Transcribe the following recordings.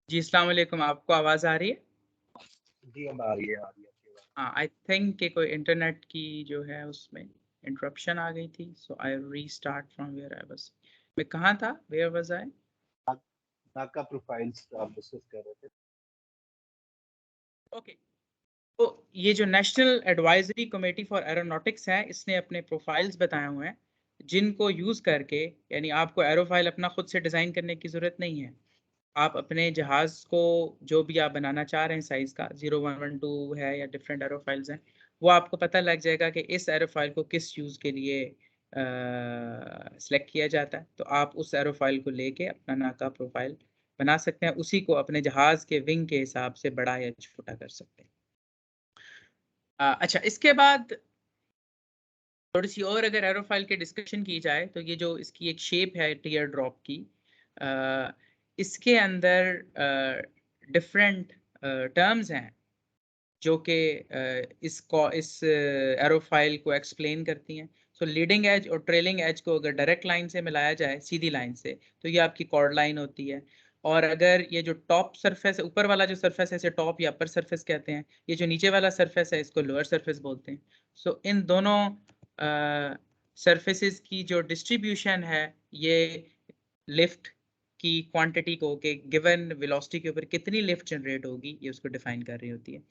जी, अस्सलाम वालेकुम। आपको आवाज़ आ रही है? जी, अब आ रही है आपकी आवाज़। हाँ, आई थिंक कि कोई इंटरनेट की जो है उसमें इंटरप्शन आ गई थी, so I restart from where I was. मैं कहाँ था? Where was I? नाका प्रोफाइल्स आप डिस्कस कर रहे थे। ओके। तो ये जो national advisory committee for aeronautics है, इसने अपने प्रोफाइल्स बताए हुए हैं, जिनको यूज़ करके यानी आपको एरोफाइल अपना खुद से डिज़ाइन करने की ज़रूरत नहीं है। आप अपने जहाज़ को जो भी आप बनाना चाह रहे हैं साइज़ का 0112 है या डिफरेंट एरोफाइल्स हैं, वो आपको पता लग जाएगा कि इस एरोफाइल को किस यूज़ के लिए सेलेक्ट किया जाता है। तो आप उस एरोफाइल को लेके अपना नाका प्रोफाइल बना सकते हैं, उसी को अपने जहाज़ के विंग के हिसाब से बड़ा या छोटा कर सकते हैं। अच्छा, इसके बाद थोड़ी-सी और अगर एरोफाइल की डिस्कशन की जाए, तो ये जो इसकी एक शेप है टियर ड्रॉप की, अ, इसके अंदर डिफरेंट टर्म्स हैं, जो कि इस एरोफाइल को एक्सप्लेन करती हैं। सो लीडिंग एज और ट्रेलिंग एज को अगर डायरेक्ट लाइन से मिलाया जाए, सीधी लाइन से, तो ये आपकी कॉर्ड लाइन होती है। और अगर ये जो टॉप सरफेस है, ऊपर वाला जो सरफेस है, इसे टॉप या अपर सरफेस कहते हैं। ये जो नीचे वाला सरफेस है, इसको लोअर सरफेस बोलते हैं। सो इन दोनों सरफेसेस की जो डिस्ट्रीब्यूशन है, ये लिफ्ट की क्वांटिटी को कि गिवन वेलोसिटी के ऊपर कितनी लिफ्ट जनरेट होगी, ये उसको डिफाइन कर रही होती है।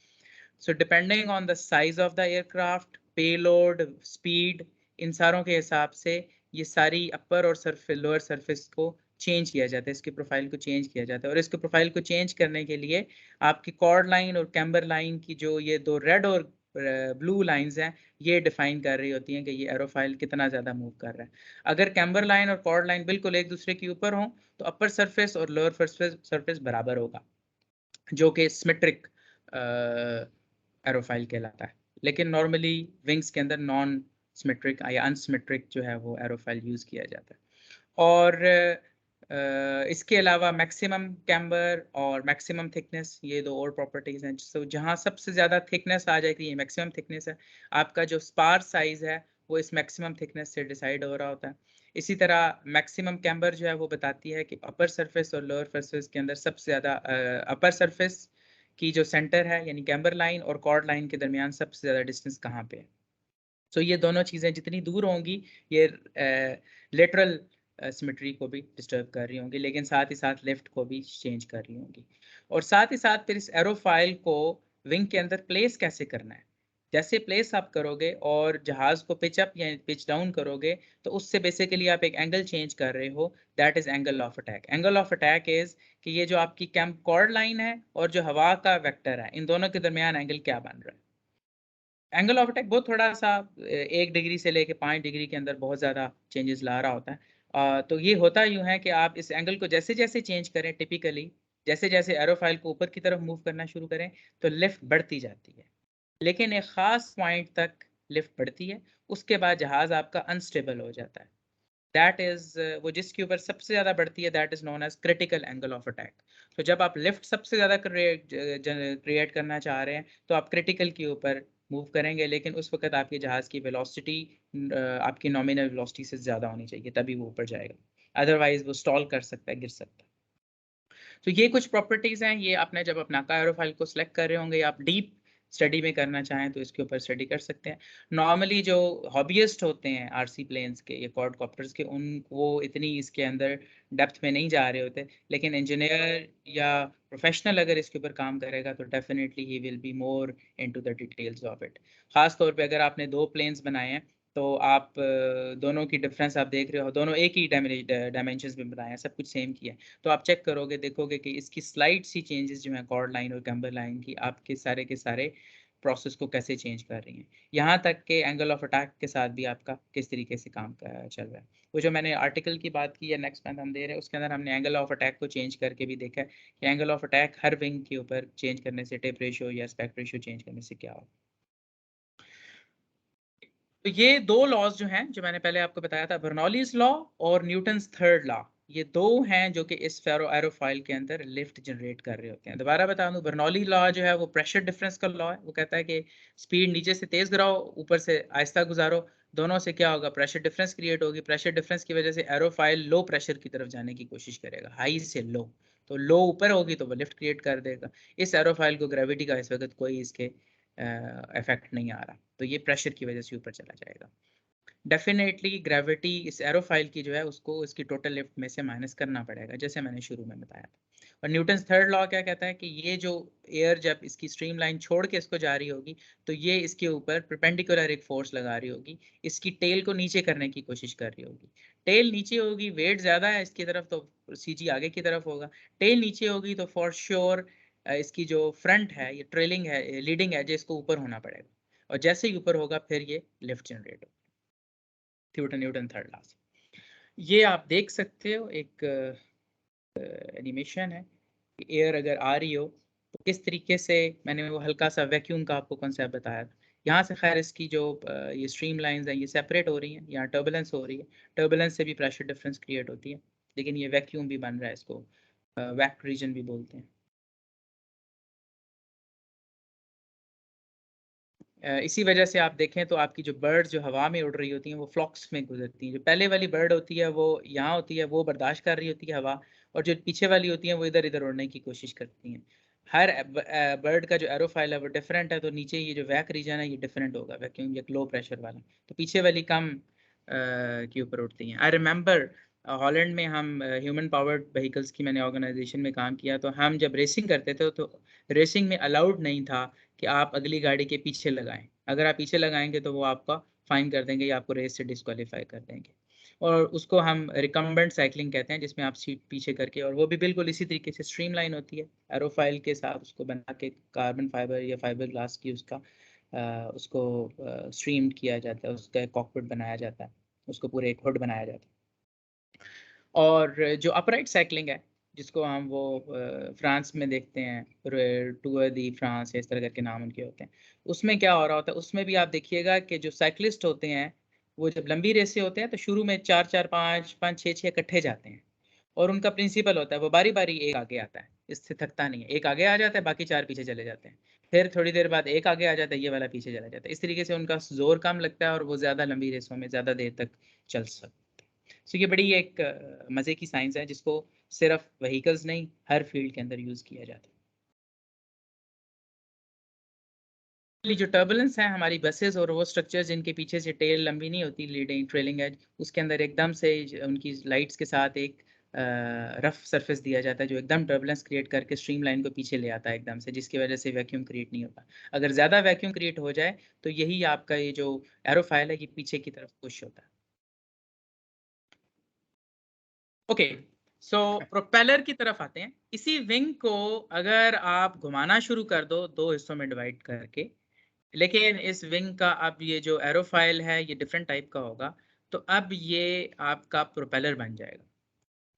So depending on the size of the aircraft, payload, speed, इन सारों के हिसाब से ये सारी अपर और लोअर सरफेस को चेंज किया जाता है, इसकी प्रोफाइल को चेंज किया जाता है। और इसके प्रोफाइल को चेंज करने के लिए आपकी कॉर्ड लाइन और कैम्बर लाइन की जो ये दो रेड और ब्लू लाइंस हैं, ये डिफाइन कर रही होती हैं कि ये एरोफाइल कितना ज़्यादा मूव कर रहा है। अगर कैम्बर लाइन और कॉर्ड लाइन बिल्कुल एक दूसरे के ऊपर हों, तो अपर सरफेस और लोअर सरफेस बराबर होगा, जो कि सिमेट्रिक एरोफाइल कहलाता है। लेकिन नॉर्मली विंग्स के अंदर नॉन सिमेट्रिक या अनसिमेट्रिक जो है वो एरोफाइल यूज़ किया जाता है। और इसके अलावा मैक्सिमम कैम्बर और मैक्सिमम थिकनेस, ये दो और प्रॉपर्टीज़ हैं। सो जहाँ सबसे ज़्यादा थिकनेस आ जाएगी, ये मैक्सिमम थिकनेस है। आपका जो स्पार साइज़ है, वो इस मैक्सिमम थिकनेस से डिसाइड हो रहा होता है। इसी तरह मैक्सिमम कैम्बर जो है वो बताती है कि अपर सरफेस और लोअर सरफेस के अंदर सबसे ज़्यादा अपर सरफेस की जो सेंटर है यानी कैम्बर लाइन और कॉर्ड लाइन के दरमियान सबसे ज़्यादा डिस्टेंस कहाँ पे है। सो ये दोनों चीज़ें जितनी दूर होंगी, ये लेटरल सिमेट्री को भी डिस्टर्ब कर रही होंगी, लेकिन साथ ही साथ लेफ्ट को भी चेंज कर रही होंगी। और साथ ही साथ फिर इस एरोफाइल को विंग के अंदर प्लेस कैसे करना है? जैसे प्लेस आप करोगे और जहाज़ को पिच अप या पिच डाउन करोगे, तो उससे बेसिकली आप एक एंगल चेंज कर रहे हो, that is angle of attack. Angle of attack is कि ये जो आपकी कैम कॉर्ड लाइन है और जो हवा का वेक्टर है, इन दोनों के दरमियान एंगल क्या बन रहा है? एंगल ऑफ अटैक बहुत थोड़ा-सा 1 डिग्री से लेके 5 डिग्री के अंदर बहुत ज़्यादा चेंजेस ला रहा होता है। तो ये होता यूँ है कि आप इस एंगल को जैसे-जैसे चेंज करें टिपिकली, जैसे-जैसे एरोफाइल को ऊपर की तरफ मूव करना शुरू करें, तो लिफ्ट बढ़ती जाती है। लेकिन एक ख़ास पॉइंट तक लिफ्ट बढ़ती है, उसके बाद जहाज़ आपका अनस्टेबल हो जाता है। दैट इज़ वो जिसके ऊपर सबसे ज़्यादा बढ़ती है, that is known as critical angle of attack. तो जब आप लिफ्ट सबसे ज़्यादा क्रिएट करना चाह रहे हैं, तो आप क्रिटिकल के ऊपर मूव करेंगे, लेकिन उस वक़्त आपके जहाज़ की वेलोसिटी आपकी नॉमिनल वेलोसिटी से ज़्यादा होनी चाहिए, तभी वो ऊपर जाएगा। अदरवाइज़ वो स्टॉल कर सकता है, गिर सकता है। तो ये कुछ प्रॉपर्टीज़ हैं, ये आपने जब अपना नाका एरोफाइल को सिलेक्ट कर रहे होंगे, या आप डीप स्टडी में करना चाहें तो इसके ऊपर स्टडी कर सकते हैं। नॉर्मली जो हॉबियिस्ट होते हैं आरसी प्लेन्स के या क्वाडकॉप्टर्स के, उन वो इतनी इसके अंदर डेप्थ में नहीं जा रहे होते। लेकिन इंजीनियर या प्रोफेशनल अगर इसके ऊपर काम करेगा, तो definitely he will be more into the details of it. ख़ास तौर पे अगर आपने 2 प्लेन्स बनाए हैं, तो आप दोनों की डिफरेंस आप देख रहे हो, दोनों एक ही डायमेंशंस में बनाए हैं, सब कुछ सेम किया है। तो आप चेक करोगे, देखोगे कि इसकी स्लाइट सी चेंजेस जो हैं कॉर्ड लाइन और कैम्बर लाइन की, आपके सारे के सारे प्रोसेस को कैसे चेंज कर रही हैं। यहाँ तक कि एंगल ऑफ अटैक के साथ भी आपका किस तरीके से काम चल रहा है। वो जो मैंने आर्टिकल की बात की या नेक्स्ट मंथ हम दे रहे हैं, उसके अंदर हमने एंगल ऑफ अटैक को चेंज करके भी देखा है कि angle of attack her wing के ऊपर चेंज करने से, टिप रेशियो या एस्पेक्ट रेशियो चेंज करने से क्या होगा। तो ये 2 लॉज़ जो हैं, जो मैंने पहले आपको बताया था, बर्नौलीज़ लॉ और न्यूटन्स थर्ड लॉ, ये 2 हैं जो कि इस एरोफॉइल के अंदर लिफ्ट जनरेट कर रहे होते हैं। दोबारा बता दूँ, बर्नौली लॉ जो है वो प्रेशर डिफरेंस का लॉ है। वो कहता है कि स्पीड नीचे से तेज़ गिराओ, ऊपर से आहिस्ता गुज़ारो, दोनों से क्या होगा, प्रेशर डिफरेंस क्रिएट होगी। प्रेशर डिफरेंस की वज़ह से एरोफॉइल लो प्रेशर की तरफ जाने की कोशिश करेगा, हाई से लो। तो लो ऊपर होगी तो वो लिफ्ट क्रिएट कर देगा। इस एरोफाइल को ग्रेविटी का इस वक्त कोई इसके इफेक्ट नहीं आ रहा, तो ये प्रेशर की वजह से ऊपर चला जाएगा। डेफिनेटली ग्रेविटी इस एरोफाइल की जो है उसको इसकी टोटल लिफ्ट में से माइनस करना पड़ेगा, जैसे मैंने शुरू में बताया था। और न्यूटन्स थर्ड लॉ क्या कहता है कि ये जो एयर जब इसकी स्ट्रीम लाइन छोड़ के इसको जा रही होगी तो ये इसके ऊपर परपेंडिकुलर एक फोर्स लगा रही होगी, इसकी टेल को नीचे करने की कोशिश कर रही होगी। टेल नीचे होगी, वेट ज्यादा है इसकी तरफ तो सीजी आगे की तरफ होगा। टेल नीचे होगी तो फॉर श्योर इसकी जो फ्रंट है ये ट्रेलिंग है, लीडिंग एज इसको ऊपर होना पड़ेगा, और जैसे ही ऊपर होगा फिर ये लिफ्ट जनरेट होगा, न्यूटन थर्ड लॉ से। ये आप देख सकते हो एक एनिमेशन है, एयर अगर आ रही हो तो किस तरीके से, मैंने वो हल्का सा वैक्यूम का आपको कॉन्सेप्ट बताया था। यहाँ से खैर इसकी जो ये स्ट्रीम लाइंस हैं ये सेपरेट हो रही हैं, यहाँ टर्बुलेंस हो रही है, टर्बुलेंस से भी प्रेशर डिफरेंस क्रिएट होती है, लेकिन ये वैक्यूम भी बन रहा है, इसको वैक्ट रीजन भी बोलते हैं। इसी वजह से आप देखें तो आपकी जो बर्ड जो हवा में उड़ रही होती हैं वो फ्लॉक्स में गुजरती हैं। जो पहले वाली बर्ड होती है वो यहाँ होती है, वो बर्दाश्त कर रही होती है हवा, और जो पीछे वाली होती हैं वो इधर इधर उड़ने की कोशिश करती हैं। हर बर्ड का जो एरोफाइल है वो डिफरेंट है, तो नीचे ये जो वैक रीजन है ये डिफरेंट होगा, वैक्यूम या लो प्रेशर वाला, तो पीछे वाली कम के ऊपर उड़ती हैं। आई रिमेंबर हॉलैंड में हम ह्यूमन पावर्ड व्हीकल्स की मैंने ऑर्गेनाइजेशन में काम किया, तो हम जब रेसिंग करते थे तो रेसिंग में अलाउड नहीं था कि आप अगली गाड़ी के पीछे लगाएं। अगर आप पीछे लगाएंगे तो वो आपका फाइन कर देंगे या आपको रेस से डिस्क्वालीफाई कर देंगे, और उसको हम रिकम्बेंट साइकिलिंग कहते हैं, जिसमें आप सीट पीछे करके, और वो भी बिल्कुल इसी तरीके से स्ट्रीमलाइन होती है, एरोफाइल के साथ उसको बना के कार्बन फाइबर या फाइबर ग्लास की उसका उसको स्ट्रीम्ड किया जाता है, उसका एक कॉकपिट बनाया जाता है, उसको पूरे एक हुड बनाया जाता है। और जो अपराइट साइकिलिंग है जिसको हम वो फ्रांस में देखते हैं, टूर दी फ्रांस, इस तरह करके नाम उनके होते हैं, उसमें क्या हो रहा होता है, उसमें भी आप देखिएगा कि जो साइकिलिस्ट होते हैं वो जब लंबी रेसें होते हैं तो शुरू में 4-4, 5-5, 6-6 इकट्ठे जाते हैं, और उनका प्रिंसिपल होता है वो बारी बारी एक आगे आता है, इससे थकता नहीं है, एक आगे आ जाता है बाकी 4 पीछे चले जाते हैं, फिर थोड़ी देर बाद एक आगे आ जाता है ये वाला पीछे चला जाता है, इस तरीके से उनका जोर कम लगता है और वो ज़्यादा लंबी रेसों में ज़्यादा देर तक चल सकते हैं। तो ये बड़ी एक मज़े की साइंस है जिसको सिर्फ व्हीकल्स नहीं हर फील्ड के अंदर यूज़ किया जाता है। जो टर्बुलेंस है हमारी बसेस और वो स्ट्रक्चर जिनके पीछे से टेल लंबी नहीं होती, लीडिंग ट्रेलिंग एज, उसके अंदर एकदम से उनकी लाइट्स के साथ एक रफ सरफेस दिया जाता है जो एकदम टर्बुलेंस क्रिएट करके स्ट्रीम लाइन को पीछे ले आता है एकदम से, जिसकी वजह से वैक्यूम क्रिएट नहीं होता। अगर ज़्यादा वैक्यूम क्रिएट हो जाए तो यही आपका ये जो एरोफाइल है ये पीछे की तरफ पुश होता है। ओके, सो प्रोपेलर की तरफ आते हैं। इसी विंग को अगर आप घुमाना शुरू कर दो दो हिस्सों में डिवाइड करके, लेकिन इस विंग का अब ये जो एरोफाइल है ये डिफरेंट टाइप का होगा, तो अब ये आपका प्रोपेलर बन जाएगा,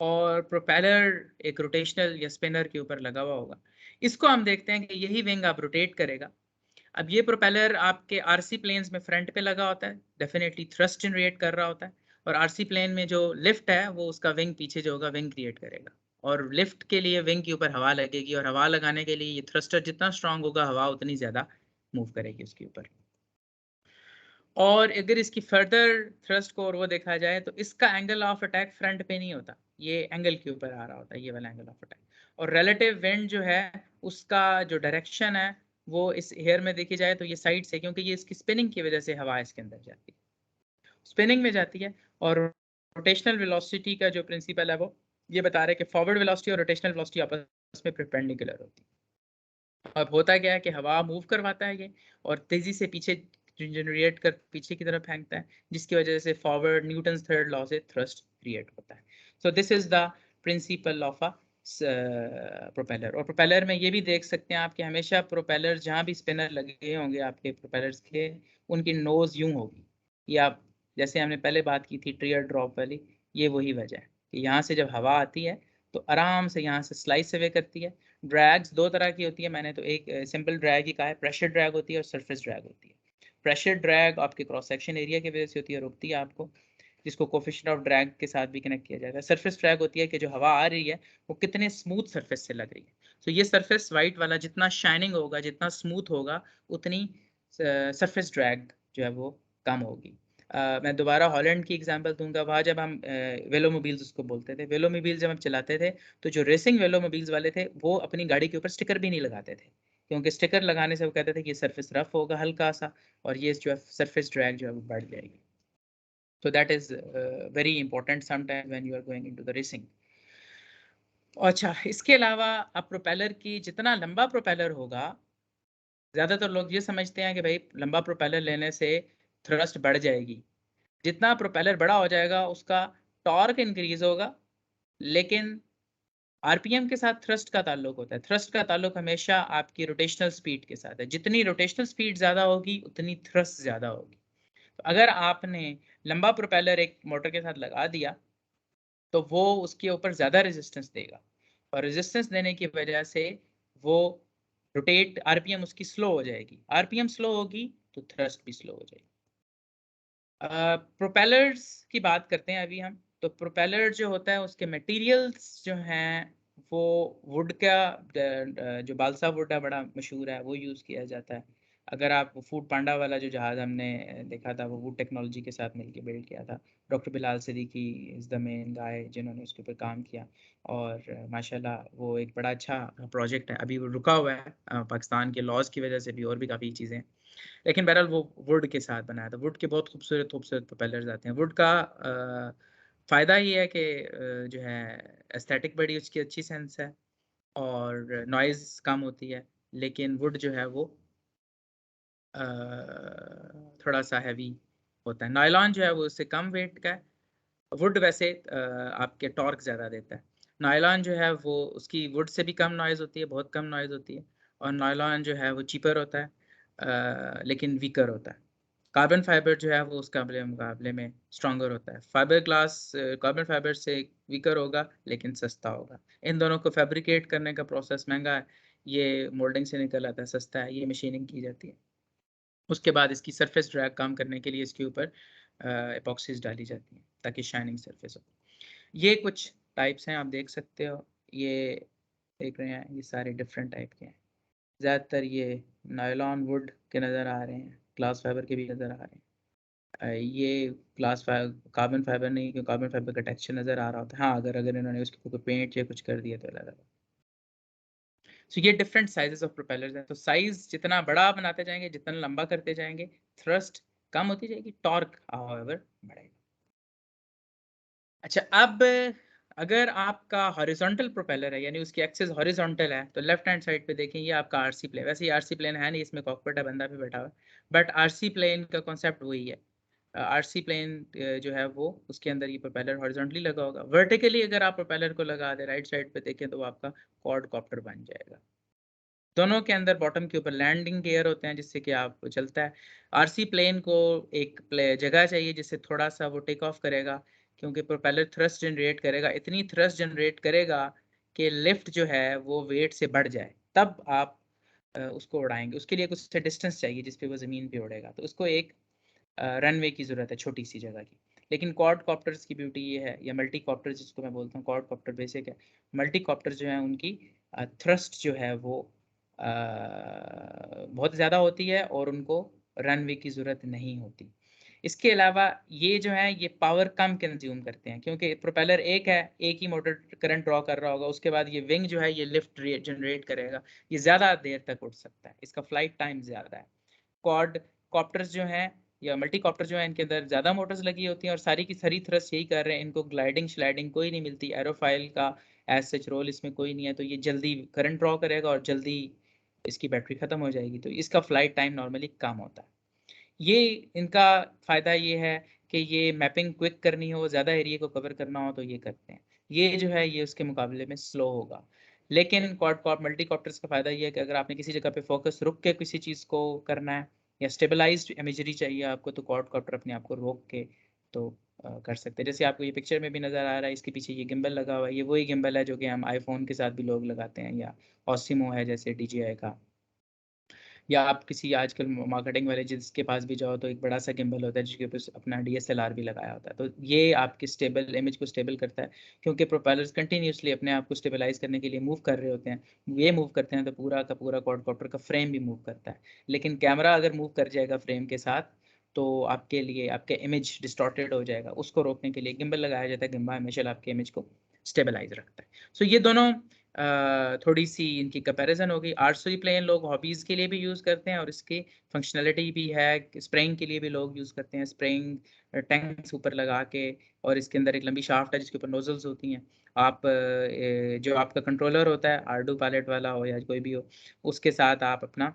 और प्रोपेलर एक रोटेशनल या स्पिनर के ऊपर लगा हुआ होगा। इसको हम देखते हैं कि यही विंग आप रोटेट करेगा। अब ये प्रोपेलर आपके आरसी प्लेन्स में फ्रंट पे लगा होता है, डेफिनेटली थ्रस्ट जनरेट कर रहा होता है, और आरसी प्लेन में जो लिफ्ट है वो उसका विंग पीछे जो होगा विंग क्रिएट करेगा, और लिफ्ट के लिए विंग के ऊपर हवा लगेगी, और हवा लगाने के लिए ये थ्रस्टर जितना स्ट्रांग होगा हवा उतनी ज़्यादा मूव करेगी उसके ऊपर। और अगर इसकी फर्दर थ्रस्ट को और वो देखा जाए तो इसका एंगल ऑफ अटैक फ्रंट पे नहीं होता, ये एंगल के ऊपर आ रहा होता है, ये वाला एंगल ऑफ अटैक। और रिलेटिव विंड जो है उसका जो डायरेक्शन है वो इस हेयर में देखी जाए तो ये साइड से, क्योंकि ये इसकी स्पिनिंग की वजह से हवा इसके अंदर जाती है, स्पिनिंग में जाती है। और रोटेशनल वेलोसिटी का जो प्रिंसिपल है वो ये बता रहे हैं कि फॉरवर्ड वेलोसिटी और रोटेशनल वेलोसिटी आपस में परपेंडिकुलर होती है। अब होता क्या है कि हवा मूव करवाता है ये, और तेजी से पीछे जनरेट कर पीछे की तरफ फेंकता है, जिसकी वजह से फॉरवर्ड न्यूटन्स थर्ड लॉ से थ्रस्ट क्रिएट होता है। So this is the principle of a propeller. और प्रोपेलर में ये भी देख सकते हैं आप कि हमेशा प्रोपेलर जहाँ भी स्पिनर लगे होंगे आपके प्रोपेलर्स के, उनकी नोज यूं होगी, या आप जैसे हमने पहले बात की थी टीयर ड्रॉप वाली, ये वही वजह है कि यहाँ से जब हवा आती है तो आराम से यहाँ से स्लाइस अवे करती है। ड्रैग्स दो तरह की होती है, मैंने तो एक सिंपल ड्रैग ही कहा है, प्रेशर ड्रैग होती है और सरफेस ड्रैग होती है। प्रेशर ड्रैग आपके क्रॉस सेक्शन एरिया की वजह से होती है, रुकती है आपको, जिसको कोफिशिएंट ऑफ ड्रैग के साथ भी कनेक्ट किया जाता है। सरफेस ड्रैग होती है कि जो हवा आ रही है वो कितने स्मूथ सरफेस से लग रही है। तो ये सरफेस वाइट वाला जितना शाइनिंग होगा, जितना स्मूथ होगा, उतनी सरफेस ड्रैग जो है वो कम होगी। मैं दोबारा हॉलैंड की एग्जांपल दूंगा। वहाँ जब हम वेलोमोबिल्स उसको बोलते थे, वेलोमोबिल्स जब हम चलाते थे तो जो रेसिंग वेलोमोबिल्स वाले थे वो अपनी गाड़ी के ऊपर स्टिकर भी नहीं लगाते थे, क्योंकि स्टिकर लगाने से वो कहते थे कि ये सरफेस रफ होगा हल्का सा, और ये जो है सरफेस ड्रैग जो है वो बढ़ जाएगी। So that is very important sometimes when you are going into the racing. अच्छा, इसके अलावा अब प्रोपेलर की जितना लंबा प्रोपेलर होगा, ज़्यादातर लोग ये समझते हैं कि भाई लंबा प्रोपेलर लेने से थ्रस्ट बढ़ जाएगी। जितना प्रोपेलर बड़ा हो जाएगा उसका टॉर्क इंक्रीज होगा, लेकिन आरपीएम के साथ थ्रस्ट का ताल्लुक होता है। थ्रस्ट का ताल्लुक हमेशा आपकी रोटेशनल स्पीड के साथ है। जितनी रोटेशनल स्पीड ज़्यादा होगी उतनी थ्रस्ट ज़्यादा होगी। तो अगर आपने लंबा प्रोपेलर एक मोटर के साथ लगा दिया तो वो उसके ऊपर ज़्यादा रेजिस्टेंस देगा, और रेजिस्टेंस देने की वजह से वो रोटेट, आरपीएम उसकी स्लो हो जाएगी। आरपीएम स्लो होगी तो थ्रस्ट भी स्लो हो जाएगी। प्रोपेलर्स की बात करते हैं अभी हम। तो प्रोपेलर जो होता है उसके मटेरियल्स जो हैं वो वुड का, जो बालसा वुड है बड़ा मशहूर है, वो यूज़ किया जाता है। अगर आप फूड पांडा वाला जो जहाज़ हमने देखा था वो वुड टेक्नोलॉजी के साथ मिलकर बिल्ड किया था। Doctor Bilal Siddiqui is the main guy जिन्होंने उसके ऊपर काम किया, और माशाल्लाह वो एक बड़ा अच्छा प्रोजेक्ट है। अभी वो रुका हुआ है पाकिस्तान के लॉज की वजह से भी, और भी काफ़ी चीज़ें, लेकिन बहरहाल वो वुड के साथ बनाया था। वुड के बहुत खूबसूरत खूबसूरत प्रोपेलर्स आते हैं। वुड का फ़ायदा ये है कि जो है एस्थेटिक बड़ी उसकी अच्छी सेंस है, और नॉइज़ कम होती है, लेकिन वुड जो है वो थोड़ा सा हैवी होता है। नायलॉन जो है वो उससे कम वेट का है। वुड वैसे आपके टॉर्क ज़्यादा देता है। नायलॉन जो है वो उसकी वुड से भी कम नॉइज़ होती है, बहुत कम नॉइज़ होती है, और नायलॉन जो है वो चीपर होता है, लेकिन वीकर होता है। कार्बन फाइबर जो है वो उसका मुकाबले में स्ट्रॉन्गर होता है। फाइबर ग्लास कार्बन फाइबर से वीकर होगा लेकिन सस्ता होगा। इन दोनों को फैब्रिकेट करने का प्रोसेस महंगा है, ये मोल्डिंग से निकल आता है, सस्ता है, ये मशीनिंग की जाती है। उसके बाद इसकी सरफेस ड्रैग कम करने के लिए इसके ऊपर एपॉक्सीज डाली जाती हैं ताकि शाइनिंग सरफेस हो। ये कुछ टाइप्स हैं, आप देख सकते हो। ये देख रहे हैं, ये सारे डिफरेंट टाइप के हैं। ज़्यादातर ये नायलॉन वुड के नज़र आ रहे हैं, ग्लास फाइबर के भी नज़र आ रहे हैं। ये ग्लास फाइबर, कार्बन फाइबर नहीं, क्योंकि कार्बन फाइबर का टेक्सचर नज़र आ रहा होता है। हाँ, अगर अगर इन्होंने उसके ऊपर पेंट या कुछ कर दिया तो अलग अलग। सो ये डिफरेंट साइजेस ऑफ प्रोपेलर्स हैं। तो साइज जितना बड़ा बनाते जाएंगे, जितना लंबा करते जाएंगे, थ्रस्ट कम होती जाएगी, टॉर्क हाउएवर बढ़ेगा। अच्छा, अब अगर आपका हॉरिजॉन्टल प्रोपेलर है, यानी उसकी एक्सिस हॉरिजॉन्टल है, तो लेफ्ट हैंड साइड पे देखें, ये आपका आरसी प्लेन। वैसे ये आरसी प्लेन है नहीं, इसमें कॉकपिट है, बंदा भी बैठा हुआ है, बट आरसी प्लेन का कॉन्सेप्ट वही है। आरसी प्लेन जो है वो उसके अंदर ये प्रोपेलर हॉरिजॉन्टली लगा होगा। वर्टिकली अगर आप प्रोपेलर को लगा दे राइट साइड पे देखें तो वो आपका क्वाडकॉप्टर बन जाएगा। दोनों के अंदर बॉटम के ऊपर लैंडिंग गियर होते हैं जिससे कि आप चलता है। आरसी प्लेन को एक जगह चाहिए जिससे थोड़ा सा वो टेक ऑफ करेगा, क्योंकि प्रोपेलर थ्रस्ट जनरेट करेगा, इतनी थ्रस्ट जनरेट करेगा कि लिफ्ट जो है वो वेट से बढ़ जाए, तब आप उसको उड़ाएंगे। उसके लिए कुछ डिस्टेंस चाहिए जिस पे वो ज़मीन पे उड़ेगा, तो उसको एक रनवे की ज़रूरत है, छोटी सी जगह की। लेकिन क्वाड कॉप्टर्स की ब्यूटी ये है, या मल्टी कॉप्टर जिसको मैं बोलता हूँ, क्वाड कॉप्टर बेसिक है। मल्टी कॉप्टर जो है उनकी थ्रस्ट जो है वो बहुत ज़्यादा होती है और उनको रनवे की ज़रूरत नहीं होती। इसके अलावा ये जो है ये पावर कम कंज्यूम करते हैं, क्योंकि प्रोपेलर एक है, एक ही मोटर करंट ड्रॉ कर रहा होगा, उसके बाद ये विंग जो है ये लिफ्ट जनरेट करेगा, ये ज़्यादा देर तक उड़ सकता है, इसका फ्लाइट टाइम ज़्यादा है। क्वाड कॉप्टर्स जो हैं या मल्टी कॉप्टर जो है, इनके अंदर ज़्यादा मोटर्स लगी होती हैं और सारी की सारी थ्रस्ट यही कर रहे हैं, इनको ग्लाइडिंग स्लाइडिंग कोई नहीं मिलती, एरोफाइल का एज सच रोल इसमें कोई नहीं है, तो ये जल्दी करंट ड्रॉ करेगा और जल्दी इसकी बैटरी ख़त्म हो जाएगी, तो इसका फ्लाइट टाइम नॉर्मली कम होता है। ये इनका फ़ायदा ये है कि ये मैपिंग क्विक करनी हो, ज़्यादा एरिया को कवर करना हो तो ये करते हैं। ये जो है ये उसके मुकाबले में स्लो होगा। लेकिन क्वाड मल्टीकॉप्टर्स का फ़ायदा ये है कि अगर आपने किसी जगह पे फोकस रुक के किसी चीज़ को करना है या स्टेबलाइज्ड इमेजरी चाहिए आपको, तो क्वाडकॉप्टर अपने आप को रोक के तो कर सकते हैं। जैसे आपको ये पिक्चर में भी नज़र आ रहा है, इसके पीछे ये गिम्बल लगा हुआ है, ये वही गिम्बल है जो कि हम आईफ़ोन के साथ भी लोग लगाते हैं, या ऑसिमो है जैसे DJI का, या आप किसी आजकल मार्केटिंग वाले जिसके पास भी जाओ तो एक बड़ा सा गिम्बल होता है जिसके ऊपर अपना DSLR भी लगाया होता है, तो ये आपकी स्टेबल इमेज को स्टेबल करता है, क्योंकि प्रोपेलर्स कंटिन्यूसली अपने आप को स्टेबलाइज करने के लिए मूव कर रहे होते हैं। ये मूव करते हैं तो पूरा का पूरा क्वाडकॉप्टर का फ्रेम भी मूव करता है, लेकिन कैमरा अगर मूव कर जाएगा फ्रेम के साथ तो आपके लिए आपके इमेज डिस्टॉर्टेड हो जाएगा, उसको रोकने के लिए गिम्बल लगाया जाता है। गिम्बल हमेशा आपके इमेज को स्टेबलाइज रखता है। सो ये दोनों थोड़ी सी इनकी कंपैरिजन होगी। आरसी प्लेन लोग हॉबीज़ के लिए भी यूज़ करते हैं और इसकी फंक्शनैलिटी भी है, स्प्रेइंग के लिए भी लोग यूज़ करते हैं। स्प्रेइंग टैंक्स ऊपर लगा के, और इसके अंदर एक लंबी शाफ्ट है जिसके ऊपर नोजल्स होती हैं। आप जो आपका कंट्रोलर होता है, आरडू पैलेट वाला हो या कोई भी हो, उसके साथ आप अपना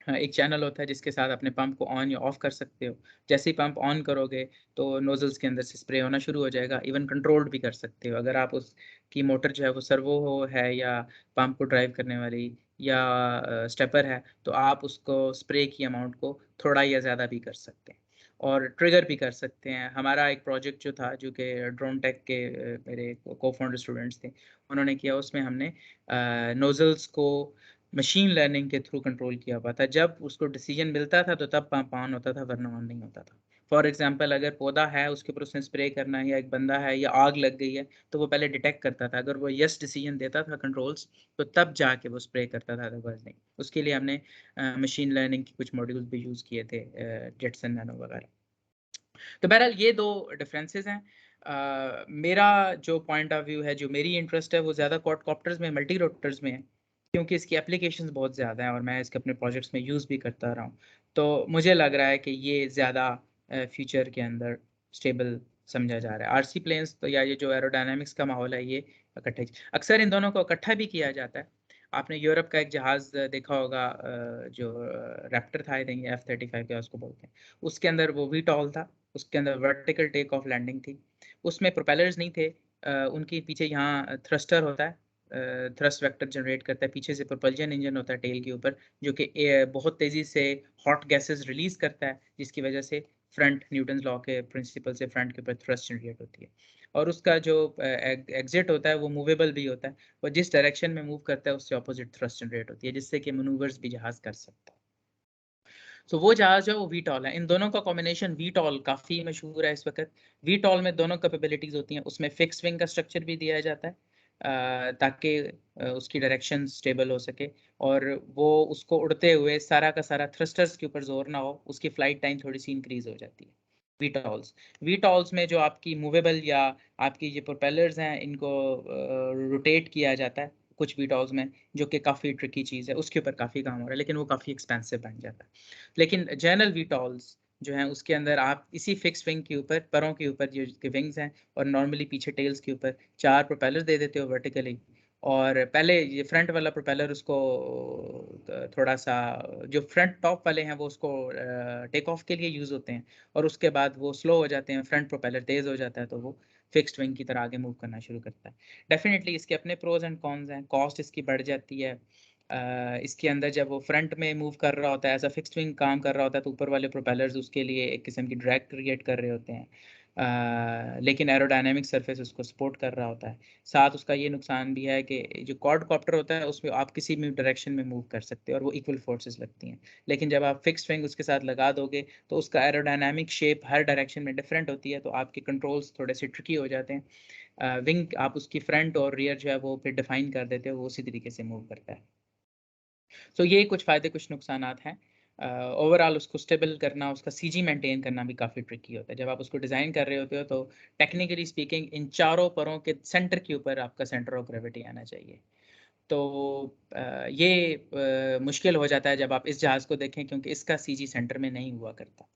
एक चैनल होता है जिसके साथ अपने पंप को ऑन या ऑफ कर सकते हो। जैसे ही पंप ऑन करोगे तो नोजल्स के अंदर से स्प्रे होना शुरू हो जाएगा। इवन कंट्रोल्ड भी कर सकते हो। अगर आप उसकी मोटर जो है वो सर्वो हो है या पंप को ड्राइव करने वाली या स्टेपर है, तो आप उसको स्प्रे की अमाउंट को थोड़ा या ज़्यादा भी कर सकते हैं और ट्रिगर भी कर सकते हैं। हमारा एक प्रोजेक्ट जो था, जो कि ड्रोन टेक के मेरे को फाउंडर स्टूडेंट्स थे, उन्होंने किया। उसमें हमने नोजल्स को मशीन लर्निंग के थ्रू कंट्रोल किया हुआ था। जब उसको डिसीजन मिलता था तो तब पंप ऑन होता था, वरना ऑन नहीं होता था। फॉर एग्जांपल, अगर पौधा है उसके ऊपर उसने स्प्रे करना है, या एक बंदा है, या आग लग गई है, तो वो पहले डिटेक्ट करता था। अगर वो यस डिसीजन देता था कंट्रोल्स, तो तब जाके वो स्प्रे करता था, अदरवाइज नहीं। उसके लिए हमने मशीन लर्निंग के कुछ मॉड्यूल्स भी यूज़ किए थे, जेटसन नैनो वगैरह। तो बहरहाल ये दो डिफरेंसेस हैं। मेरा जो पॉइंट ऑफ व्यू है, जो मेरी इंटरेस्ट है, वो ज़्यादा क्वाडकॉप्टर्स में, मल्टी रोटर्स में है, क्योंकि इसकी एप्लीकेशंस बहुत ज़्यादा हैं और मैं इसके अपने प्रोजेक्ट्स में यूज़ भी करता रहा हूँ। तो मुझे लग रहा है कि ये ज़्यादा फ्यूचर के अंदर स्टेबल समझा जा रहा है। आरसी प्लेन्स तो, या ये जो एरोडायनामिक्स का माहौल है, ये इकट्ठे, अक्सर इन दोनों को इकट्ठा भी किया जाता है। आपने यूरोप का एक जहाज़ देखा होगा, जो रैप्टर था, आई थिंक F-35 क्या उसको बोलते हैं। उसके अंदर वो वीटॉल था, उसके अंदर वर्टिकल टेक ऑफ लैंडिंग थी। उसमें प्रोपेलर्स नहीं थे, उनके पीछे यहाँ थ्रस्टर होता है, थ्रस्ट वेक्टर जनरेट करता है। पीछे से प्रोपल्जन इंजन होता है टेल के ऊपर, जो कि बहुत तेज़ी से हॉट गैसेस रिलीज़ करता है, जिसकी वजह से फ्रंट, न्यूटन्स लॉ के प्रिंसिपल से फ्रंट के ऊपर थ्रस्ट जनरेट होती है। और उसका जो एग्जिट होता है वो मूवेबल भी होता है, और जिस डायरेक्शन में मूव करता है उससे ऑपोजिट थ्रस्ट जनरेट होती है, जिससे कि मनूवर्स भी जहाज़ कर सकता है। तो वो जहाज़ जो है वो वीटॉल है। इन दोनों का कॉम्बिनेशन वीटॉल काफ़ी मशहूर है इस वक़्त। वीटॉल में दोनों कैपेबिलिटीज़ होती हैं। उसमें फिक्स विंग का स्ट्रक्चर भी दिया जाता है, ताकि उसकी डायरेक्शन स्टेबल हो सके और वो उसको उड़ते हुए सारा का सारा थ्रस्टर्स के ऊपर ज़ोर ना हो, उसकी फ्लाइट टाइम थोड़ी-सी इंक्रीज़ हो जाती है। वीटॉल्स वीटॉल्स में जो आपकी मूवेबल या आपकी ये प्रोपेलर्स हैं, इनको रोटेट किया जाता है कुछ वीटॉल्स में, जो कि काफ़ी ट्रिकी चीज़ है। उसके ऊपर काफ़ी काम हो रहा है, लेकिन वो काफ़ी एक्सपेंसिव बन जाता है। लेकिन जनरल वीटॉल्स जो हैं, उसके अंदर आप इसी फिक्स विंग के ऊपर, परों के ऊपर जो इसके विंग्स हैं, और नॉर्मली पीछे टेल्स के ऊपर 4 प्रोपेलर दे देते हो वर्टिकली। और पहले ये फ्रंट वाला प्रोपेलर उसको थोड़ा-सा, जो फ्रंट टॉप वाले हैं वो उसको टेक ऑफ के लिए यूज़ होते हैं, और उसके बाद वो स्लो हो जाते हैं, फ्रंट प्रोपेलर तेज़ हो जाता है, तो वो फिक्स्ड विंग की तरह आगे मूव करना शुरू करता है। डेफ़िनिटली इसके अपने प्रोज़ एंड कॉन्स हैं। कॉस्ट इसकी बढ़ जाती है। इसके अंदर जब वो फ्रंट में मूव कर रहा होता है, एज़ अ फिक्स्ड विंग काम कर रहा होता है, तो ऊपर वाले प्रोपेलर्स उसके लिए एक किस्म की ड्रैग क्रिएट कर रहे होते हैं। लेकिन एरोडायनामिक सरफेस उसको सपोर्ट कर रहा होता है। साथ उसका ये नुकसान भी है कि जो क्वाडकॉप्टर होता है उसमें आप किसी भी डायरेक्शन में मूव कर सकते हो और वो इक्वल फोर्सेस लगती हैं। लेकिन जब आप फिक्स्ड विंग उसके साथ लगा दोगे तो उसका एरोडायनामिक शेप हर डायरेक्शन में डिफरेंट होती है, तो आपके कंट्रोल्स थोड़े से ट्रिकी हो जाते हैं। विंग आप उसकी फ्रंट और रियर जो है वो फिर डिफाइन कर देते हो, वो उसी तरीके से मूव करता है। तो ये कुछ फ़ायदे कुछ नुकसानात हैं। ओवरऑल उसको स्टेबल करना, उसका सीजी मेंटेन करना भी काफ़ी ट्रिकी होता है। जब आप उसको डिज़ाइन कर रहे होते हो तो टेक्निकली स्पीकिंग इन चारों परों के सेंटर के ऊपर आपका सेंटर ऑफ ग्रेविटी आना चाहिए। तो ये मुश्किल हो जाता है जब आप इस जहाज़ को देखें, क्योंकि इसका सीजी सेंटर में नहीं हुआ करता।